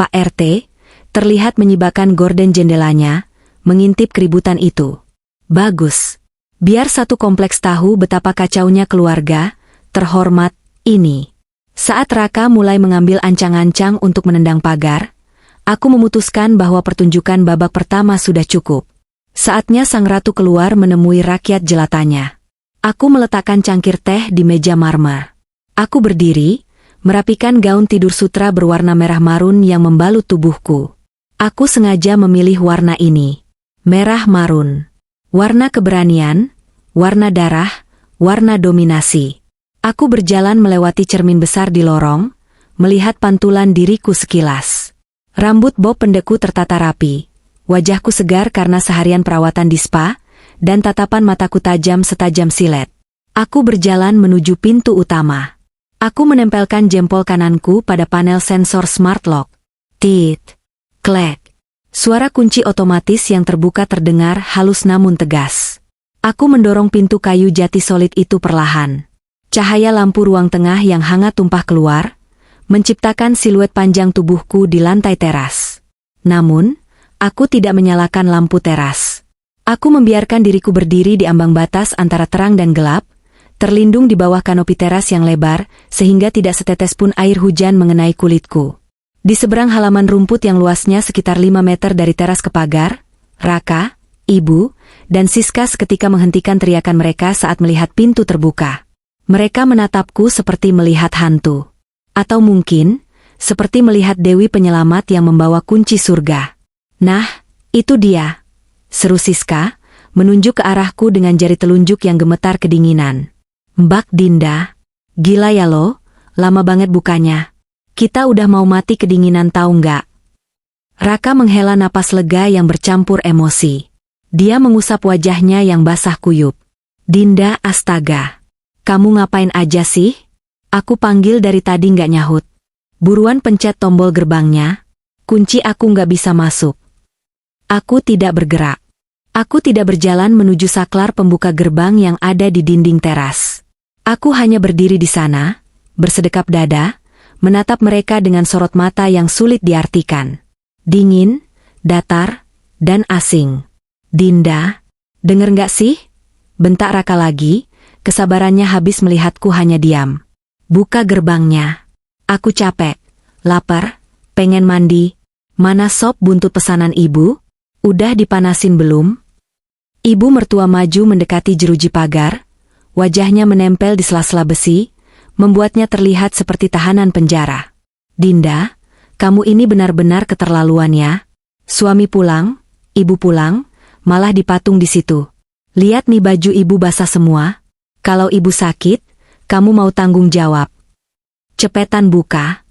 Pak RT, terlihat menyibakkan gorden jendelanya, mengintip keributan itu. Bagus. Biar satu kompleks tahu betapa kacaunya keluarga, terhormat, ini. Saat Raka mulai mengambil ancang-ancang untuk menendang pagar, aku memutuskan bahwa pertunjukan babak pertama sudah cukup. Saatnya sang ratu keluar menemui rakyat jelatanya. Aku meletakkan cangkir teh di meja marmer. Aku berdiri, merapikan gaun tidur sutra berwarna merah marun yang membalut tubuhku. Aku sengaja memilih warna ini. Merah marun. Warna keberanian, warna darah, warna dominasi. Aku berjalan melewati cermin besar di lorong, melihat pantulan diriku sekilas. Rambut bob pendekku tertata rapi, wajahku segar karena seharian perawatan di spa, dan tatapan mataku tajam setajam silet. Aku berjalan menuju pintu utama. Aku menempelkan jempol kananku pada panel sensor smart lock. Tit, klek. Suara kunci otomatis yang terbuka terdengar halus namun tegas. Aku mendorong pintu kayu jati solid itu perlahan. Cahaya lampu ruang tengah yang hangat tumpah keluar, menciptakan siluet panjang tubuhku di lantai teras. Namun, aku tidak menyalakan lampu teras. Aku membiarkan diriku berdiri di ambang batas antara terang dan gelap, terlindung di bawah kanopi teras yang lebar, sehingga tidak setetes pun air hujan mengenai kulitku. Di seberang halaman rumput yang luasnya sekitar 5 meter dari teras ke pagar, Raka, Ibu, dan Siska seketika menghentikan teriakan mereka saat melihat pintu terbuka. Mereka menatapku seperti melihat hantu. Atau mungkin, seperti melihat Dewi Penyelamat yang membawa kunci surga. Nah, itu dia, seru Siska, menunjuk ke arahku dengan jari telunjuk yang gemetar kedinginan. Mbak Dinda, gila ya lo, lama banget bukanya. Kita udah mau mati kedinginan tahu nggak? Raka menghela napas lega yang bercampur emosi. Dia mengusap wajahnya yang basah kuyup. Dinda, astaga. Kamu ngapain aja sih? Aku panggil dari tadi nggak nyahut. Buruan pencet tombol gerbangnya. Kunci aku nggak bisa masuk. Aku tidak bergerak. Aku tidak berjalan menuju saklar pembuka gerbang yang ada di dinding teras. Aku hanya berdiri di sana, bersedekap dada, menatap mereka dengan sorot mata yang sulit diartikan. Dingin, datar, dan asing. Dinda, denger nggak sih? Bentak Raka lagi, kesabarannya habis melihatku hanya diam. Buka gerbangnya. Aku capek, lapar, pengen mandi. Mana sop buntut pesanan ibu? Udah dipanasin belum? Ibu mertua maju mendekati jeruji pagar, wajahnya menempel di sela-sela besi, membuatnya terlihat seperti tahanan penjara. Dinda, kamu ini benar-benar keterlaluan ya. Suami pulang, ibu pulang, malah dipatung di situ. Lihat nih baju ibu basah semua. Kalau ibu sakit, kamu mau tanggung jawab. Cepetan buka.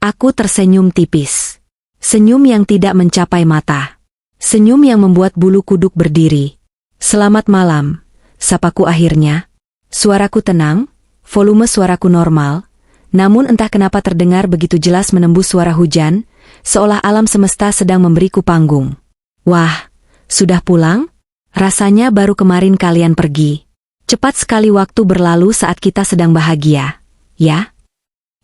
Aku tersenyum tipis. Senyum yang tidak mencapai mata. Senyum yang membuat bulu kuduk berdiri. Selamat malam, sapaku akhirnya. Suaraku tenang, volume suaraku normal, namun entah kenapa terdengar begitu jelas menembus suara hujan, seolah alam semesta sedang memberiku panggung. Wah, sudah pulang? Rasanya baru kemarin kalian pergi. Cepat sekali waktu berlalu saat kita sedang bahagia, ya?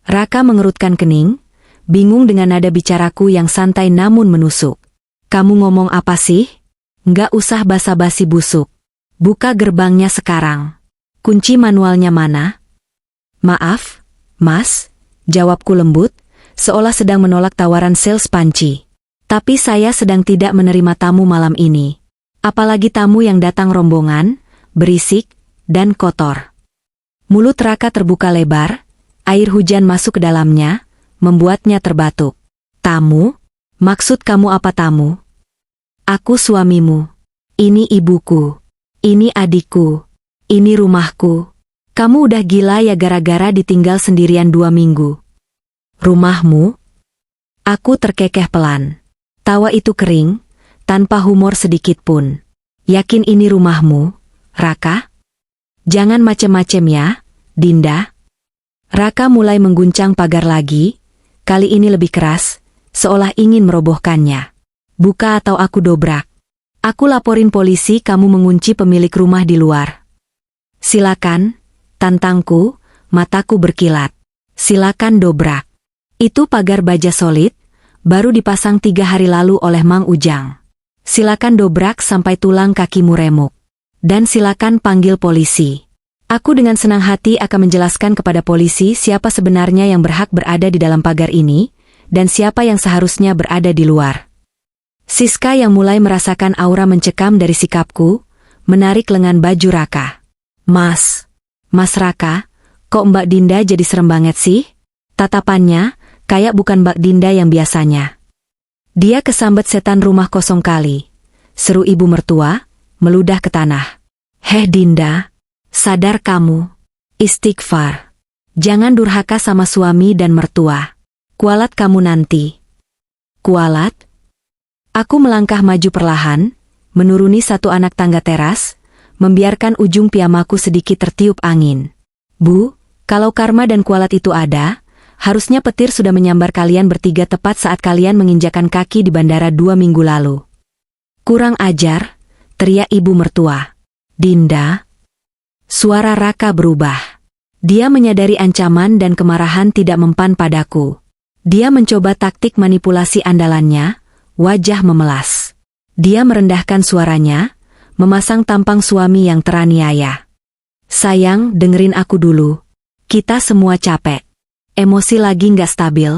Raka mengerutkan kening, bingung dengan nada bicaraku yang santai namun menusuk. Kamu ngomong apa sih? Nggak usah basa-basi busuk. Buka gerbangnya sekarang. Kunci manualnya mana? Maaf, Mas, jawabku lembut, seolah sedang menolak tawaran sales panci. Tapi saya sedang tidak menerima tamu malam ini. Apalagi tamu yang datang rombongan, berisik, dan kotor. Mulut Raka terbuka lebar, air hujan masuk ke dalamnya, membuatnya terbatuk. Tamu? Maksud kamu apa tamu? Aku suamimu. Ini ibuku. Ini adikku. Ini rumahku. Kamu udah gila ya gara-gara ditinggal sendirian 2 minggu. Rumahmu? Aku terkekeh pelan. Tawa itu kering, tanpa humor sedikit pun. Yakin ini rumahmu, Raka? Jangan macem-macem ya, Dinda. Raka mulai mengguncang pagar lagi, kali ini lebih keras, seolah ingin merobohkannya. Buka atau aku dobrak. Aku laporin polisi kamu mengunci pemilik rumah di luar. Silakan, tantangku, mataku berkilat. Silakan dobrak. Itu pagar baja solid, baru dipasang 3 hari lalu oleh Mang Ujang. Silakan dobrak sampai tulang kakimu remuk. Dan silakan panggil polisi. Aku dengan senang hati akan menjelaskan kepada polisi siapa sebenarnya yang berhak berada di dalam pagar ini, dan siapa yang seharusnya berada di luar. Siska yang mulai merasakan aura mencekam dari sikapku, menarik lengan baju Raka. Mas Raka, kok Mbak Dinda jadi serem banget sih? Tatapannya, kayak bukan Mbak Dinda yang biasanya. Dia kesambet setan rumah kosong kali. Seru ibu mertua, meludah ke tanah. Heh Dinda, sadar kamu. Istighfar. Jangan durhaka sama suami dan mertua. Kualat kamu nanti. Kualat? Aku melangkah maju perlahan, menuruni satu anak tangga teras, membiarkan ujung piyamaku sedikit tertiup angin. Bu, kalau karma dan kualat itu ada, harusnya petir sudah menyambar kalian bertiga tepat saat kalian menginjakan kaki di bandara 2 minggu lalu. Kurang ajar, teriak ibu mertua. Dinda. Suara Raka berubah. Dia menyadari ancaman dan kemarahan tidak mempan padaku. Dia mencoba taktik manipulasi andalannya, wajah memelas. Dia merendahkan suaranya, memasang tampang suami yang teraniaya. Sayang, dengerin aku dulu. Kita semua capek. Emosi lagi nggak stabil.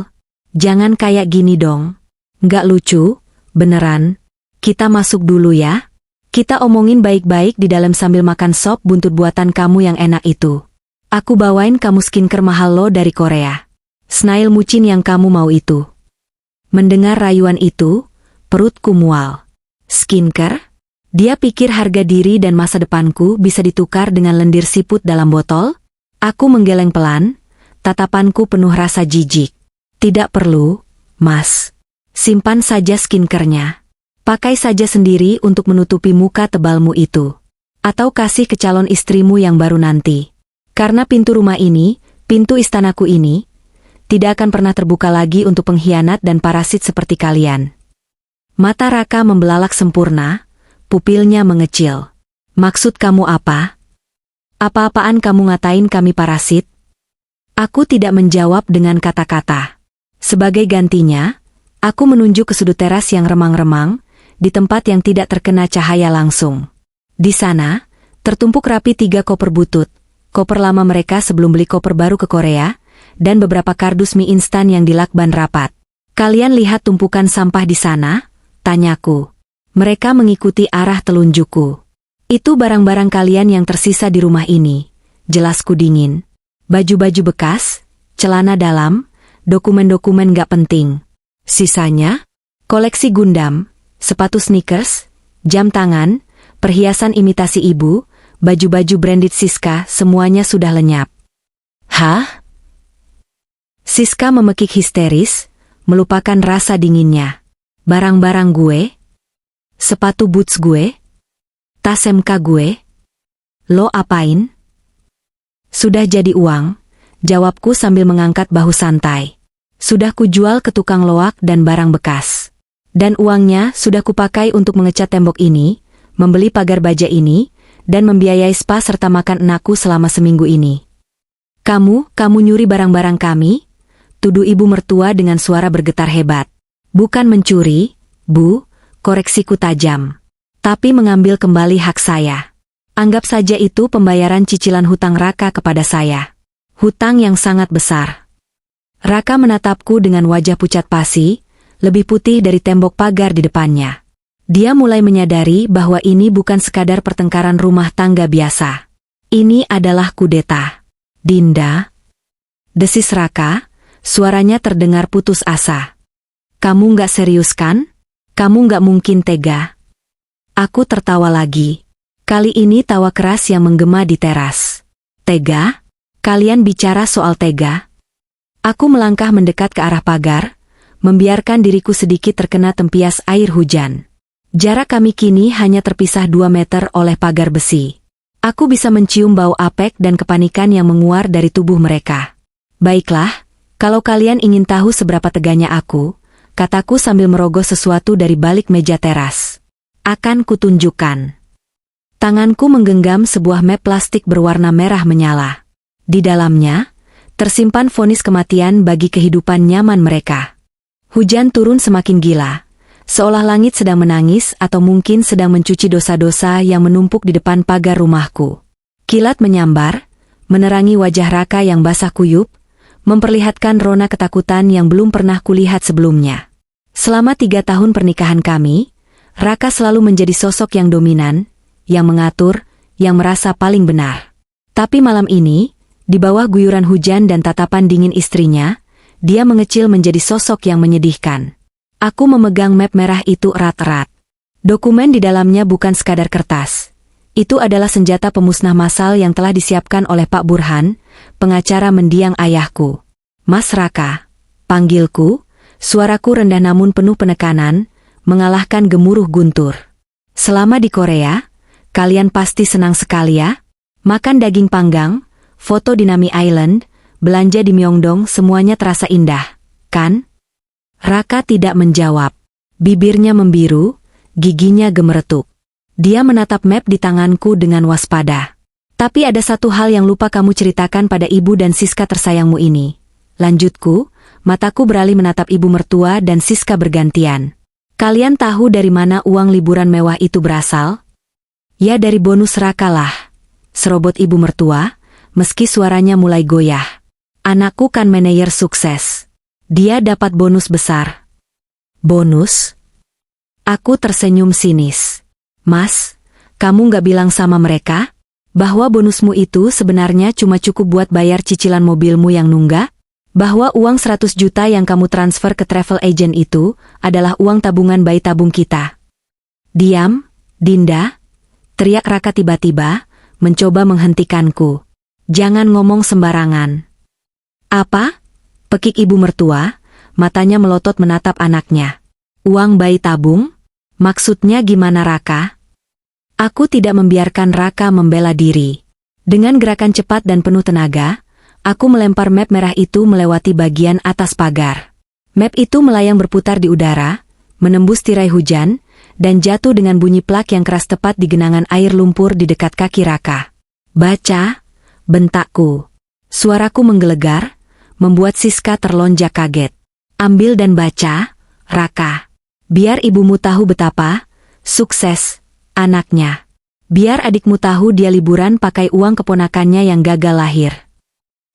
Jangan kayak gini dong. Nggak lucu, beneran. Kita masuk dulu ya. Kita omongin baik-baik di dalam sambil makan sop buntut buatan kamu yang enak itu. Aku bawain kamu skincare mahal lo dari Korea. Snail mucin yang kamu mau itu. Mendengar rayuan itu, perutku mual. Skincare? Dia pikir harga diri dan masa depanku bisa ditukar dengan lendir siput dalam botol? Aku menggeleng pelan, tatapanku penuh rasa jijik. Tidak perlu, Mas. Simpan saja skincare-nya. Pakai saja sendiri untuk menutupi muka tebalmu itu. Atau kasih ke calon istrimu yang baru nanti. Karena pintu rumah ini, pintu istanaku ini, tidak akan pernah terbuka lagi untuk pengkhianat dan parasit seperti kalian. Mata Raka membelalak sempurna, pupilnya mengecil. Maksud kamu apa? Apa-apaan kamu ngatain kami parasit? Aku tidak menjawab dengan kata-kata. Sebagai gantinya, aku menunjuk ke sudut teras yang remang-remang, di tempat yang tidak terkena cahaya langsung. Di sana, tertumpuk rapi 3 koper butut, koper lama mereka sebelum beli koper baru ke Korea, dan beberapa kardus mie instan yang dilakban rapat. Kalian lihat tumpukan sampah di sana? Tanyaku. Mereka mengikuti arah telunjukku. Itu barang-barang kalian yang tersisa di rumah ini, jelasku dingin. Baju-baju bekas, celana dalam, dokumen-dokumen gak penting. Sisanya, koleksi Gundam, sepatu sneakers, jam tangan, perhiasan imitasi ibu, baju-baju branded Siska, semuanya sudah lenyap. Hah? Siska memekik histeris, melupakan rasa dinginnya. Barang-barang gue? Sepatu boots gue? Tas MK gue? Lo apain? Sudah jadi uang, jawabku sambil mengangkat bahu santai. Sudah kujual ke tukang loak dan barang bekas. Dan uangnya sudah kupakai untuk mengecat tembok ini, membeli pagar baja ini, dan membiayai spa serta makan enakku selama seminggu ini. Kamu nyuri barang-barang kami? Tuduh ibu mertua dengan suara bergetar hebat. Bukan mencuri, Bu, koreksiku tajam. Tapi mengambil kembali hak saya. Anggap saja itu pembayaran cicilan hutang Raka kepada saya. Hutang yang sangat besar. Raka menatapku dengan wajah pucat pasi, lebih putih dari tembok pagar di depannya. Dia mulai menyadari bahwa ini bukan sekadar pertengkaran rumah tangga biasa. Ini adalah kudeta. Dinda? Desis Raka, suaranya terdengar putus asa. Kamu nggak serius kan? Kamu nggak mungkin tega. Aku tertawa lagi. Kali ini tawa keras yang menggema di teras. Tega? Kalian bicara soal tega? Aku melangkah mendekat ke arah pagar, membiarkan diriku sedikit terkena tempias air hujan. Jarak kami kini hanya terpisah 2 meter oleh pagar besi. Aku bisa mencium bau apek dan kepanikan yang menguar dari tubuh mereka. Baiklah, kalau kalian ingin tahu seberapa teganya aku, kataku sambil merogoh sesuatu dari balik meja teras. Akan kutunjukkan. Tanganku menggenggam sebuah map plastik berwarna merah menyala. Di dalamnya, tersimpan vonis kematian bagi kehidupan nyaman mereka. Hujan turun semakin gila, seolah langit sedang menangis atau mungkin sedang mencuci dosa-dosa yang menumpuk di depan pagar rumahku. Kilat menyambar, menerangi wajah Raka yang basah kuyup, memperlihatkan rona ketakutan yang belum pernah kulihat sebelumnya. Selama 3 tahun pernikahan kami, Raka selalu menjadi sosok yang dominan, yang mengatur, yang merasa paling benar. Tapi malam ini, di bawah guyuran hujan dan tatapan dingin istrinya, dia mengecil menjadi sosok yang menyedihkan. Aku memegang map merah itu erat-erat. Dokumen di dalamnya bukan sekadar kertas. Itu adalah senjata pemusnah massal yang telah disiapkan oleh Pak Burhan, pengacara mendiang ayahku. Mas Raka, panggilku, suaraku rendah namun penuh penekanan, mengalahkan gemuruh guntur. Selama di Korea, kalian pasti senang sekali ya? Makan daging panggang, foto di Nami Island, belanja di Myeongdong, semuanya terasa indah, kan? Raka tidak menjawab. Bibirnya membiru, giginya gemeretuk. Dia menatap map di tanganku dengan waspada. Tapi ada satu hal yang lupa kamu ceritakan pada ibu dan Siska tersayangmu ini. Lanjutku, mataku beralih menatap ibu mertua dan Siska bergantian. Kalian tahu dari mana uang liburan mewah itu berasal? Ya dari bonus Raka lah, serobot ibu mertua, meski suaranya mulai goyah. Anakku kan manajer sukses. Dia dapat bonus besar. Bonus? Aku tersenyum sinis. Mas, kamu gak bilang sama mereka bahwa bonusmu itu sebenarnya cuma cukup buat bayar cicilan mobilmu yang nunggak? Bahwa uang 100 juta yang kamu transfer ke travel agent itu adalah uang tabungan bayi tabung kita. Diam, Dinda, teriak Raka tiba-tiba, mencoba menghentikanku. Jangan ngomong sembarangan. Apa? Pekik ibu mertua, matanya melotot menatap anaknya. Uang bayi tabung? Maksudnya gimana Raka? Aku tidak membiarkan Raka membela diri. Dengan gerakan cepat dan penuh tenaga, aku melempar map merah itu melewati bagian atas pagar. Map itu melayang berputar di udara, menembus tirai hujan, dan jatuh dengan bunyi plak yang keras tepat di genangan air lumpur di dekat kaki Raka. Baca, bentakku. Suaraku menggelegar, membuat Siska terlonjak kaget. Ambil dan baca, Raka. Biar ibumu tahu betapa sukses anaknya. Biar adikmu tahu dia liburan pakai uang keponakannya yang gagal lahir.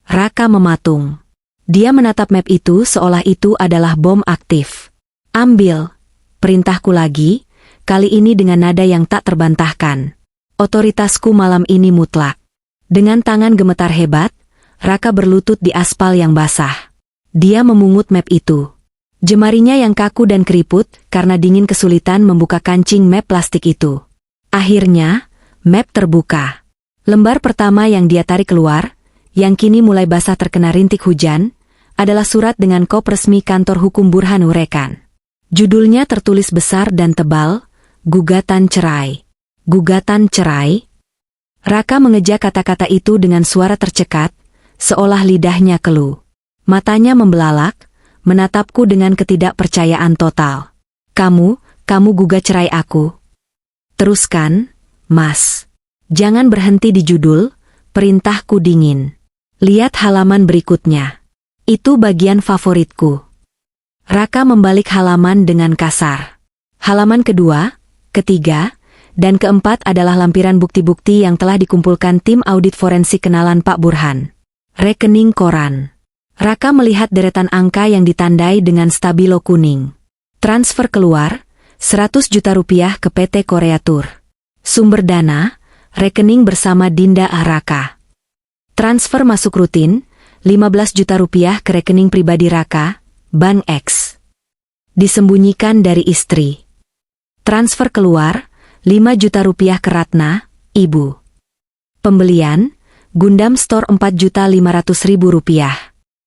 Raka mematung. Dia menatap map itu seolah itu adalah bom aktif. Ambil, perintahku lagi, kali ini dengan nada yang tak terbantahkan. Otoritasku malam ini mutlak. Dengan tangan gemetar hebat, Raka berlutut di aspal yang basah. Dia memungut map itu. Jemarinya yang kaku dan keriput karena dingin kesulitan membuka kancing map plastik itu. Akhirnya, map terbuka. Lembar pertama yang dia tarik keluar, yang kini mulai basah terkena rintik hujan, adalah surat dengan kop resmi kantor hukum Burhan Urekan. Judulnya tertulis besar dan tebal, Gugatan Cerai. Gugatan cerai? Raka mengeja kata-kata itu dengan suara tercekat, seolah lidahnya keluh. Matanya membelalak, menatapku dengan ketidakpercayaan total. Kamu gugat cerai aku. Teruskan, Mas. Jangan berhenti di judul, perintahku dingin. Lihat halaman berikutnya. Itu bagian favoritku. Raka membalik halaman dengan kasar. Halaman kedua, ketiga, dan keempat adalah lampiran bukti-bukti yang telah dikumpulkan tim audit forensik kenalan Pak Burhan. Rekening koran. Raka melihat deretan angka yang ditandai dengan stabilo kuning. Transfer keluar, 100 juta rupiah ke PT Korea Tour. Sumber dana, rekening bersama Dinda Raka. Transfer masuk rutin, 15 juta rupiah ke rekening pribadi Raka, Bank X. Disembunyikan dari istri. Transfer keluar, 5 juta rupiah ke Ratna, ibu. Pembelian, Gundam Store 4.500.000 rupiah.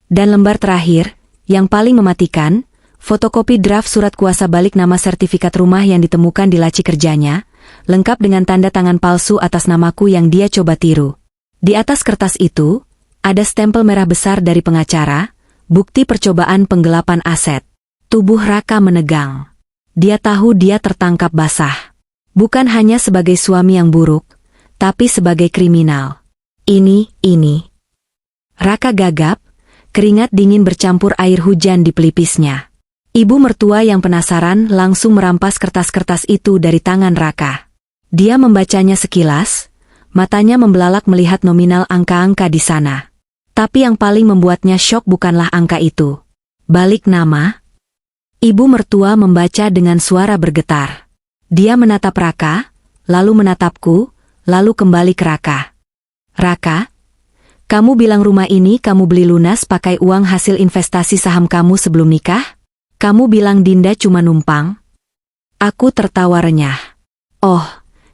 Dan lembar terakhir, yang paling mematikan, fotokopi draft surat kuasa balik nama sertifikat rumah yang ditemukan di laci kerjanya, lengkap dengan tanda tangan palsu atas namaku yang dia coba tiru. Di atas kertas itu, ada stempel merah besar dari pengacara, bukti percobaan penggelapan aset. Tubuh Raka menegang. Dia tahu dia tertangkap basah. Bukan hanya sebagai suami yang buruk, tapi sebagai kriminal. Ini. Raka gagap, keringat dingin bercampur air hujan di pelipisnya. Ibu mertua yang penasaran langsung merampas kertas-kertas itu dari tangan Raka. Dia membacanya sekilas, matanya membelalak melihat nominal angka-angka di sana. Tapi yang paling membuatnya syok bukanlah angka itu. Balik nama. Ibu mertua membaca dengan suara bergetar. Dia menatap Raka, lalu menatapku, lalu kembali ke Raka. Raka, kamu bilang rumah ini kamu beli lunas pakai uang hasil investasi saham kamu sebelum nikah? Kamu bilang Dinda cuma numpang? Aku tertawa renyah. Oh,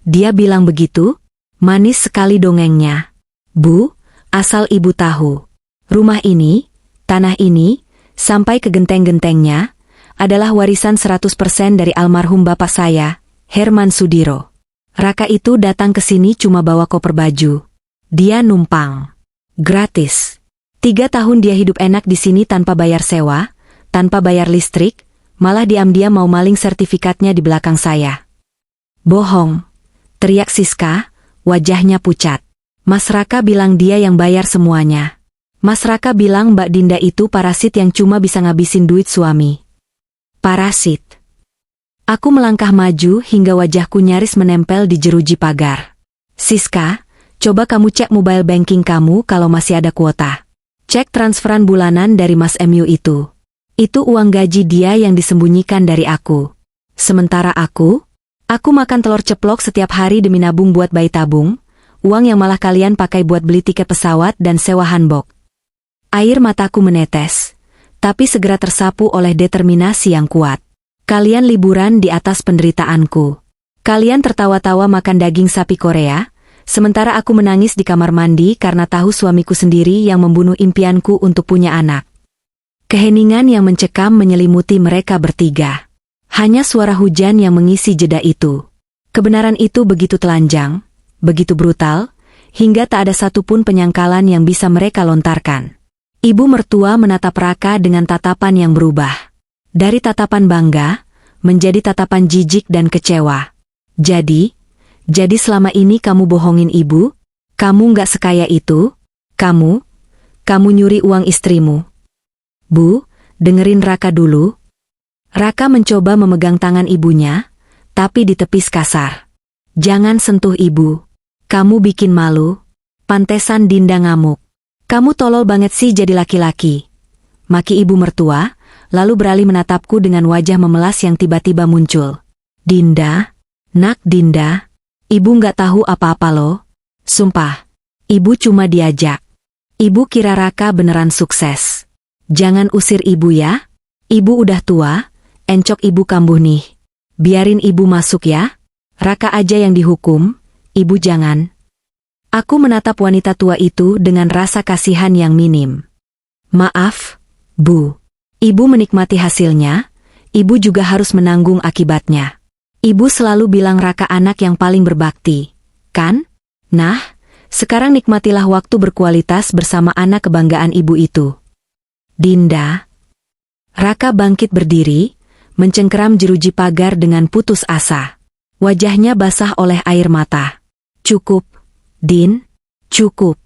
dia bilang begitu? Manis sekali dongengnya. Bu, asal ibu tahu. Rumah ini, tanah ini, sampai ke genteng-gentengnya, adalah warisan 100% dari almarhum bapak saya, Herman Sudiro. Raka itu datang ke sini cuma bawa koper baju. Dia numpang. Gratis. 3 tahun dia hidup enak di sini tanpa bayar sewa, tanpa bayar listrik, malah diam-diam mau maling sertifikatnya di belakang saya. Bohong. Teriak Siska, wajahnya pucat. Mas Raka bilang dia yang bayar semuanya. Mas Raka bilang Mbak Dinda itu parasit yang cuma bisa ngabisin duit suami. Parasit. Aku melangkah maju hingga wajahku nyaris menempel di jeruji pagar. Siska, coba kamu cek mobile banking kamu kalau masih ada kuota. Cek transferan bulanan dari Mas MU itu. Itu uang gaji dia yang disembunyikan dari aku. Sementara aku makan telur ceplok setiap hari demi nabung buat bayi tabung, uang yang malah kalian pakai buat beli tiket pesawat dan sewa hanbok. Air mataku menetes, tapi segera tersapu oleh determinasi yang kuat. Kalian liburan di atas penderitaanku. Kalian tertawa-tawa makan daging sapi Korea, sementara aku menangis di kamar mandi karena tahu suamiku sendiri yang membunuh impianku untuk punya anak. Keheningan yang mencekam menyelimuti mereka bertiga. Hanya suara hujan yang mengisi jeda itu. Kebenaran itu begitu telanjang, begitu brutal, hingga tak ada satupun penyangkalan yang bisa mereka lontarkan. Ibu mertua menatap Raka dengan tatapan yang berubah. Dari tatapan bangga, menjadi tatapan jijik dan kecewa. Jadi selama ini kamu bohongin ibu? Kamu nggak sekaya itu? Kamu nyuri uang istrimu. Bu, dengerin Raka dulu. Raka mencoba memegang tangan ibunya, tapi ditepis kasar. Jangan sentuh ibu. Kamu bikin malu. Pantesan Dinda ngamuk. Kamu tolol banget sih jadi laki-laki. Maki ibu mertua, lalu beralih menatapku dengan wajah memelas yang tiba-tiba muncul. Dinda, nak Dinda, ibu nggak tahu apa-apa loh. Sumpah, ibu cuma diajak. Ibu kira Raka beneran sukses. Jangan usir ibu ya. Ibu udah tua, encok ibu kambuh nih. Biarin ibu masuk ya. Raka aja yang dihukum, ibu jangan. Aku menatap wanita tua itu dengan rasa kasihan yang minim. Maaf, Bu. Ibu menikmati hasilnya, ibu juga harus menanggung akibatnya. Ibu selalu bilang Raka anak yang paling berbakti, kan? Nah, sekarang nikmatilah waktu berkualitas bersama anak kebanggaan ibu itu. Dinda. Raka bangkit berdiri, mencengkeram jeruji pagar dengan putus asa. Wajahnya basah oleh air mata. Cukup. Din, cukup.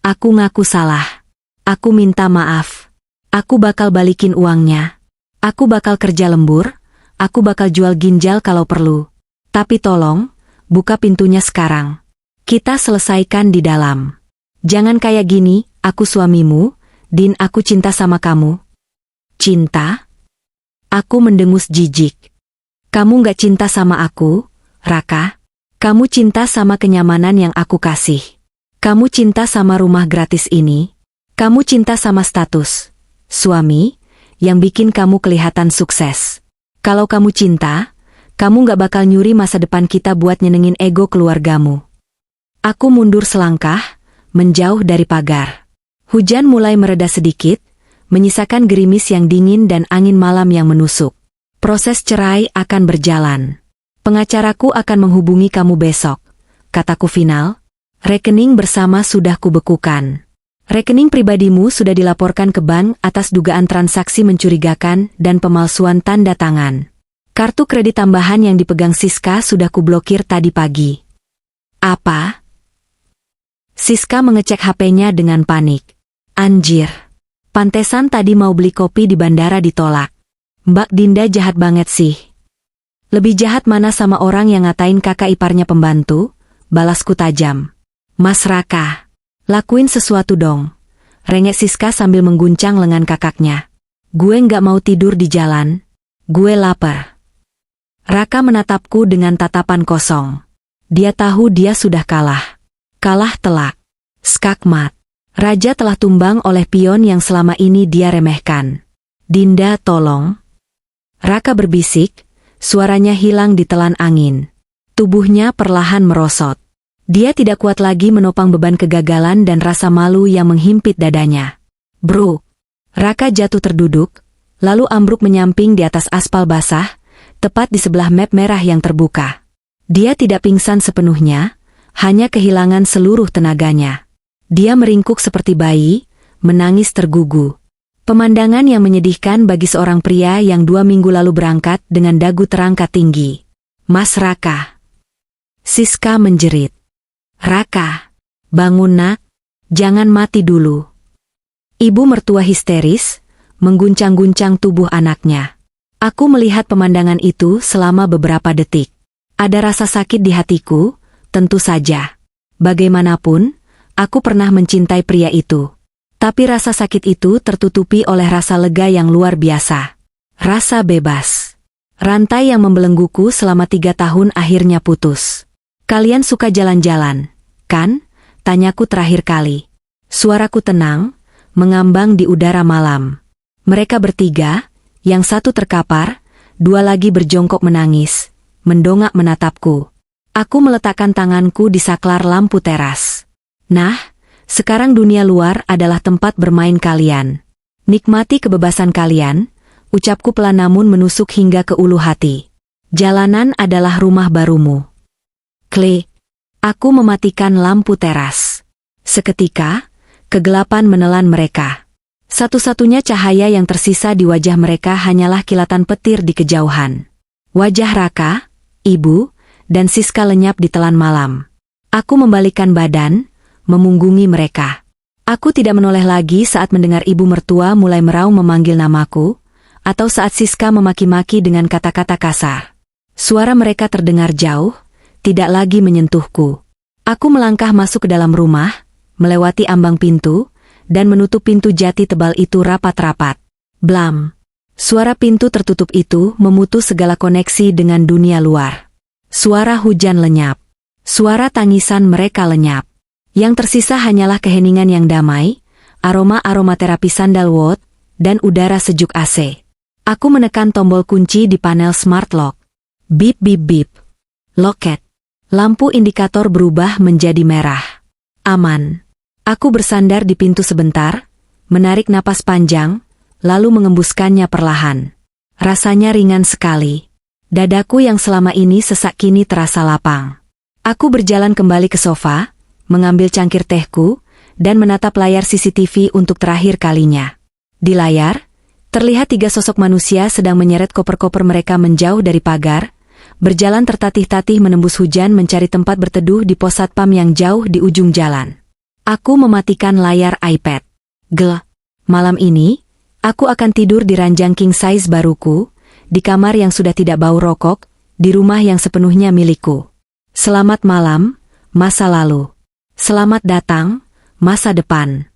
Aku ngaku salah. Aku minta maaf. Aku bakal balikin uangnya. Aku bakal kerja lembur. Aku bakal jual ginjal kalau perlu. Tapi tolong, buka pintunya sekarang. Kita selesaikan di dalam. Jangan kayak gini, aku suamimu, Din, aku cinta sama kamu. Cinta? Aku mendengus jijik. Kamu gak cinta sama aku, Raka? Kamu cinta sama kenyamanan yang aku kasih. Kamu cinta sama rumah gratis ini. Kamu cinta sama status suami yang bikin kamu kelihatan sukses. Kalau kamu cinta, kamu gak bakal nyuri masa depan kita buat nyenengin ego keluargamu. Aku mundur selangkah, menjauh dari pagar. Hujan mulai mereda sedikit, menyisakan gerimis yang dingin dan angin malam yang menusuk. Proses cerai akan berjalan. Pengacaraku akan menghubungi kamu besok, kataku final. Rekening bersama sudah kubekukan. Rekening pribadimu sudah dilaporkan ke bank atas dugaan transaksi mencurigakan dan pemalsuan tanda tangan. Kartu kredit tambahan yang dipegang Siska sudah kublokir tadi pagi. Apa? Siska mengecek HP-nya dengan panik. Anjir. Pantesan tadi mau beli kopi di bandara ditolak. Mbak Dinda jahat banget sih. Lebih jahat mana sama orang yang ngatain kakak iparnya pembantu? Balasku tajam. Mas Raka, lakuin sesuatu dong. Rengek Siska sambil mengguncang lengan kakaknya. Gue nggak mau tidur di jalan. Gue lapar. Raka menatapku dengan tatapan kosong. Dia tahu dia sudah kalah. Kalah telak. Skakmat. Raja telah tumbang oleh pion yang selama ini dia remehkan. Dinda, tolong. Raka berbisik. Suaranya hilang ditelan angin. Tubuhnya perlahan merosot. Dia tidak kuat lagi menopang beban kegagalan dan rasa malu yang menghimpit dadanya. Bro. Raka jatuh terduduk, lalu ambruk menyamping di atas aspal basah, tepat di sebelah map merah yang terbuka. Dia tidak pingsan sepenuhnya, hanya kehilangan seluruh tenaganya. Dia meringkuk seperti bayi, menangis tergugu. Pemandangan yang menyedihkan bagi seorang pria yang 2 minggu lalu berangkat dengan dagu terangkat tinggi. Mas Raka. Siska menjerit. Raka. Bangun nak, jangan mati dulu. Ibu mertua histeris, mengguncang-guncang tubuh anaknya. Aku melihat pemandangan itu selama beberapa detik. Ada rasa sakit di hatiku, tentu saja. Bagaimanapun, aku pernah mencintai pria itu. Tapi rasa sakit itu tertutupi oleh rasa lega yang luar biasa. Rasa bebas. Rantai yang membelengguku selama 3 tahun akhirnya putus. Kalian suka jalan-jalan, kan? Tanyaku terakhir kali. Suaraku tenang, mengambang di udara malam. Mereka bertiga, yang satu terkapar, 2 lagi berjongkok menangis, mendongak menatapku. Aku meletakkan tanganku di saklar lampu teras. Nah, sekarang dunia luar adalah tempat bermain kalian. Nikmati kebebasan kalian, ucapku pelan namun menusuk hingga ke ulu hati. Jalanan adalah rumah barumu. Klik. Aku mematikan lampu teras. Seketika, kegelapan menelan mereka. Satu-satunya cahaya yang tersisa di wajah mereka hanyalah kilatan petir di kejauhan. Wajah Raka, Ibu, dan Siska lenyap di telan malam. Aku membalikkan badan, memunggungi mereka. Aku tidak menoleh lagi saat mendengar ibu mertua mulai meraung memanggil namaku, atau saat Siska memaki-maki dengan kata-kata kasar. Suara mereka terdengar jauh, tidak lagi menyentuhku. Aku melangkah masuk ke dalam rumah, melewati ambang pintu, dan menutup pintu jati tebal itu rapat-rapat. Blam! Suara pintu tertutup itu memutus segala koneksi dengan dunia luar. Suara hujan lenyap. Suara tangisan mereka lenyap. Yang tersisa hanyalah keheningan yang damai, aroma aromaterapi sandalwood, dan udara sejuk AC. Aku menekan tombol kunci di panel smart lock. Bip bip bip. Loket. Lampu indikator berubah menjadi merah. Aman. Aku bersandar di pintu sebentar, menarik napas panjang, lalu mengembuskannya perlahan. Rasanya ringan sekali. Dadaku yang selama ini sesak kini terasa lapang. Aku berjalan kembali ke sofa, mengambil cangkir tehku, dan menatap layar CCTV untuk terakhir kalinya. Di layar, terlihat 3 sosok manusia sedang menyeret koper-koper mereka menjauh dari pagar, berjalan tertatih-tatih menembus hujan mencari tempat berteduh di pos satpam yang jauh di ujung jalan. Aku mematikan layar iPad. Malam ini, aku akan tidur di ranjang king size baruku, di kamar yang sudah tidak bau rokok, di rumah yang sepenuhnya milikku. Selamat malam, masa lalu. Selamat datang, masa depan.